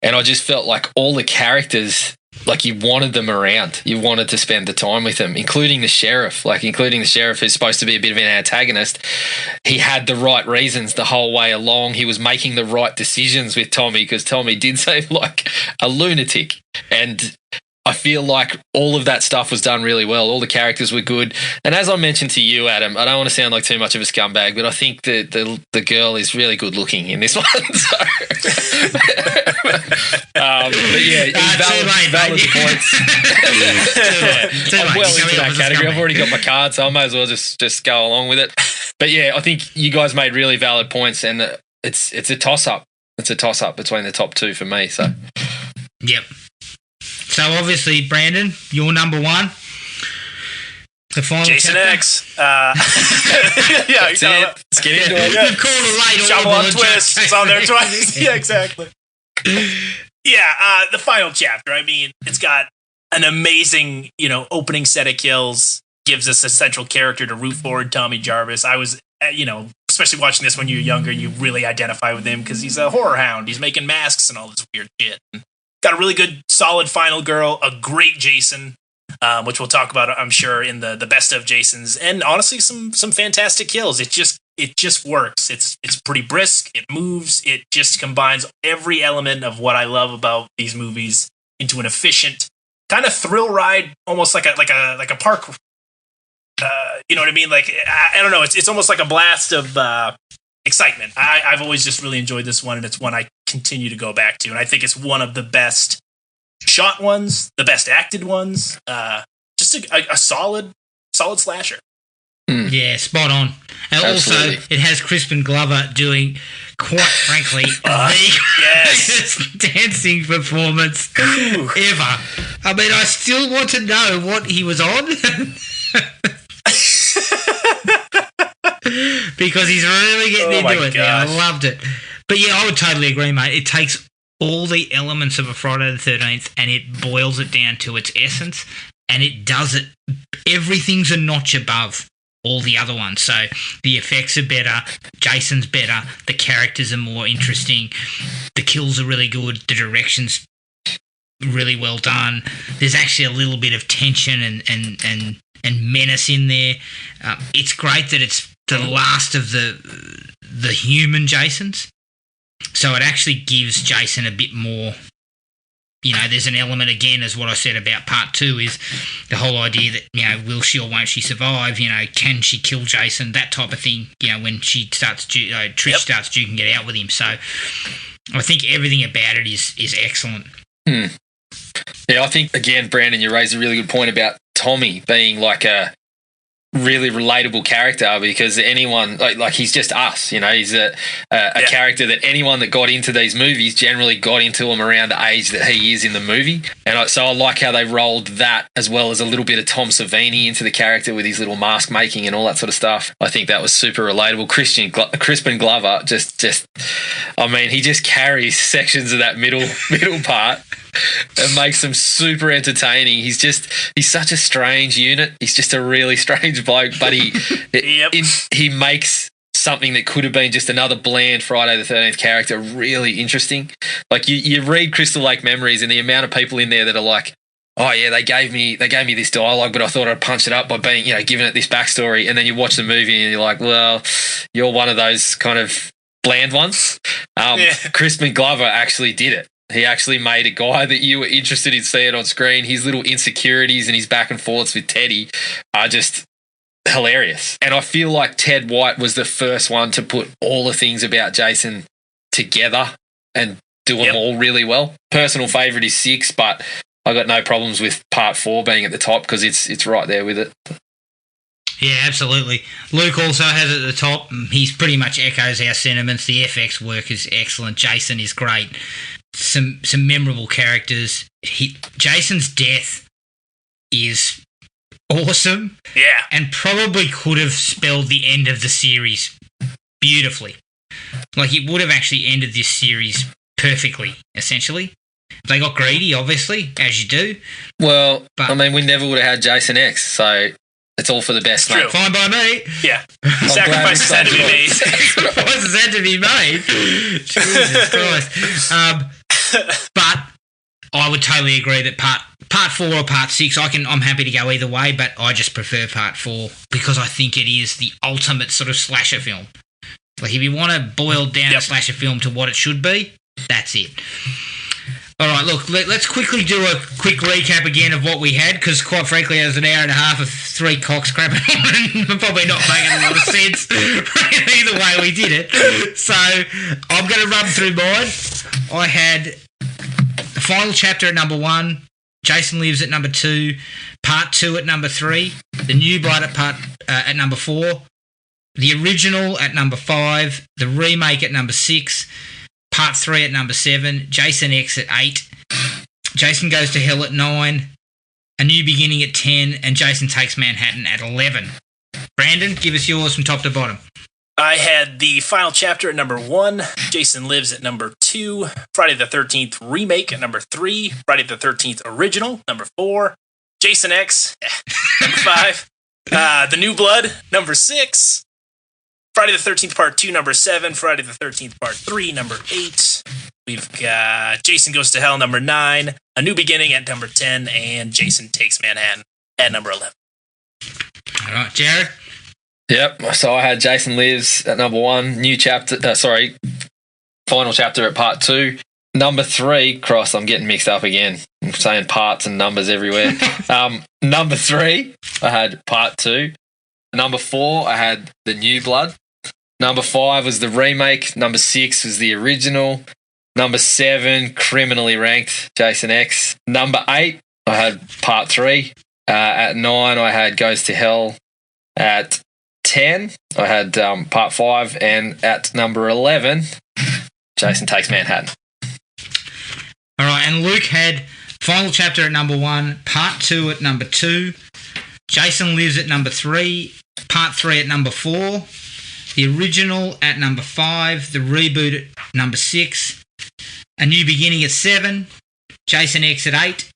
And I just felt like all the characters, like you wanted them around. You wanted to spend the time with them, including the sheriff. Who's supposed to be a bit of an antagonist. He had the right reasons the whole way along. He was making the right decisions with Tommy because Tommy did seem like a lunatic. And I feel like all of that stuff was done really well. All the characters were good. And as I mentioned to you, Adam, I don't want to sound like too much of a scumbag, but I think the girl is really good looking in this one. So. But yeah, valid points. I'm well into that category. I've already got my card, so I may as well just go along with it. But yeah, I think you guys made really valid points, and it's a toss-up. It's a toss-up between the top two for me. So. Yep. So obviously, Brandon, you're number one. The final Jason chapter. X. Yeah, let's get into it. Yeah. You've called a late Shyamalan twist. It's on there twice. Yeah, exactly. Yeah, the final chapter. I mean, it's got an amazing, opening set of kills. Gives us a central character to root for, Tommy Jarvis. I was, especially watching this when you're younger, you really identify with him because he's a horror hound. He's making masks and all this weird shit. Got a really good, solid final girl, a great Jason, which we'll talk about, I'm sure, in the best of Jasons, and honestly, some fantastic kills. It just works. It's pretty brisk. It moves. It just combines every element of what I love about these movies into an efficient kind of thrill ride, almost like a park. You know what I mean? Like I don't know. It's almost like a blast of excitement. I've always just really enjoyed this one, and it's one I continue to go back to, and I think it's one of the best shot ones, the best acted ones. Just a solid slasher. Yeah, spot on. And Absolutely. also, it has Crispin Glover doing, quite frankly, the greatest dancing performance ever. I mean, I still want to know what he was on. Because he's really getting into it now. I loved it. But yeah, I would totally agree, mate. It takes all the elements of a Friday the 13th and it boils it down to its essence, and it does it. Everything's a notch above all the other ones. So the effects are better, Jason's better, the characters are more interesting, the kills are really good, the direction's really well done. There's actually a little bit of tension and menace in there. It's great that it's the last of the human Jasons. So it actually gives Jason a bit more, there's an element, again, as what I said about part 2, is the whole idea that, will she or won't she survive? Can she kill Jason? That type of thing, when she starts, Trish starts duking it out with him. So I think everything about it is excellent. Yeah, I think, again, Brandon, you raised a really good point about Tommy being like a really relatable character, because anyone like he's just us, he's a character that anyone that got into these movies generally got into him around the age that he is in the movie. And so I like how they rolled that, as well as a little bit of Tom Savini into the character with his little mask making and all that sort of stuff. I think that was super relatable. Crispin Glover just I mean, he just carries sections of that middle part and makes them super entertaining. He's such a strange unit. He's just a really strange bloke, but he makes something that could have been just another bland Friday the 13th character really interesting. Like you read Crystal Lake Memories, and the amount of people in there that are like, oh yeah, they gave me this dialogue, but I thought I'd punch it up by being, giving it this backstory. And then you watch the movie and you're like, well, you're one of those kind of bland ones. Crispin Glover actually did it. He actually made a guy that you were interested in seeing on screen. His little insecurities and his back and forths with Teddy are just hilarious. And I feel like Ted White was the first one to put all the things about Jason together and do them all really well. Personal favourite is 6, but I got no problems with part 4 being at the top because it's right there with it. Yeah, absolutely. Luke also has it at the top. He's pretty much echoes our sentiments. The FX work is excellent. Jason is great. Some memorable characters. Jason's death is awesome. Yeah. And probably could have spelled the end of the series beautifully. Like, it would have actually ended this series perfectly, essentially. They got greedy, obviously, as you do. Well, but, I mean, we never would have had Jason X, so it's all for the best, mate. Fine by me. Yeah. Sacrifices had to be made. Sacrifices had to be made. Jesus Christ. But I would totally agree that part 4 or part 6, I'm happy to go either way, but I just prefer part 4 because I think it is the ultimate sort of slasher film. Like, if you want to boil down a slasher film to what it should be, that's it. All right, look, let's quickly do a quick recap again of what we had, because quite frankly, it was an hour and a half of 3 cocks crapping on and probably not making a lot of sense either way we did it. So I'm going to run through mine. I had the final chapter at number 1, Jason Lives at number 2, part 2 at number 3, The New Blood at number 4, the original at number 5, the remake at number 6, part 3 at number 7, Jason X at 8, Jason Goes to Hell at 9, A New Beginning at 10, and Jason Takes Manhattan at 11. Brandon, give us yours from top to bottom. I had the final chapter at number 1, Jason Lives at number 2, Friday the 13th remake at number 3, Friday the 13th original, number 4, Jason X, number 5, The New Blood, number 6, Friday the 13th Part 2, number 7. Friday the 13th Part 3, number 8. We've got Jason Goes to Hell, number 9. A New Beginning at number 10. And Jason Takes Manhattan at number 11. All right, Jared? Yep. So I had Jason Lives at number 1. Final chapter at part 2. Number 3, I'm getting mixed up again. I'm saying parts and numbers everywhere. Number 3, I had part 2. Number 4, I had The New Blood. Number 5 was the remake. Number 6 was the original. Number 7, criminally ranked, Jason X. Number 8, I had part 3. At 9, I had Goes to Hell. At 10, I had part 5. And at number 11, Jason Takes Manhattan. All right, and Luke had final chapter at number 1, part 2 at number 2, Jason Lives at number 3, part 3 at number 4, the original at number 5, the reboot at number 6, A New Beginning at 7, Jason X at 8,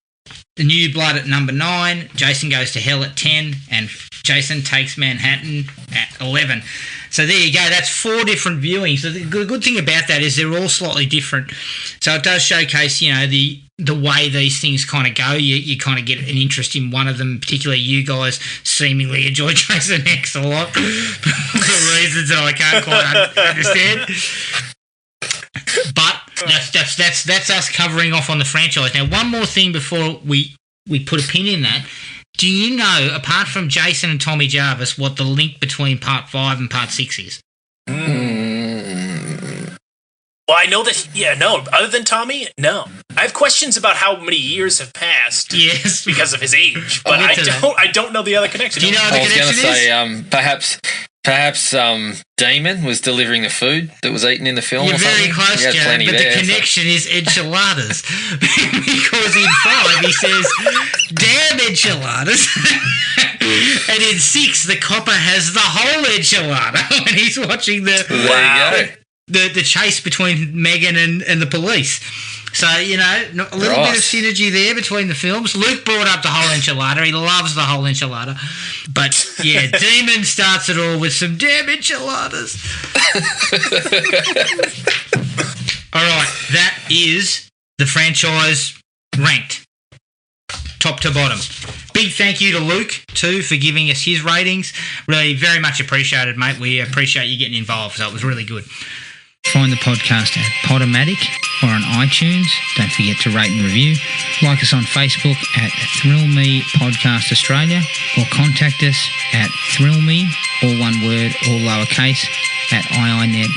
The New Blood at number 9, Jason Goes to Hell at 10, and Jason Takes Manhattan at 11. So there you go. That's 4 different viewings. So the good thing about that is they're all slightly different. So it does showcase, the way these things kind of go. You kind of get an interest in one of them. Particularly you guys seemingly enjoy Jason X a lot for reasons that I can't quite understand. But that's us covering off on the franchise. Now, one more thing before we put a pin in that. Do you know, apart from Jason and Tommy Jarvis, what the link between Part 5 and Part 6 is? Well, I know that, no. Other than Tommy, no. I have questions about how many years have passed because of his age, but I don't know the other connection. Do you know what the connection is? I was going to say, perhaps Damon was delivering the food that was eaten in the film. You're or something. very close, Jared, but the connection is enchiladas. Because in 5 he says, damn enchiladas. And in 6 the copper has the whole enchilada when he's watching the chase between Megan and the police. So, a little bit of synergy there between the films. Luke brought up the whole enchilada. He loves the whole enchilada. But, Demon starts it all with some damn enchiladas. All right, that is the franchise ranked, top to bottom. Big thank you to Luke, too, for giving us his ratings. Really, very much appreciated, mate. We appreciate you getting involved, so it was really good. Find the podcast at Podomatic or on iTunes. Don't forget to rate and review. Like us on Facebook at Thrill Me Podcast Australia or contact us at thrillme, all one word, all lowercase, at iinet.net.au.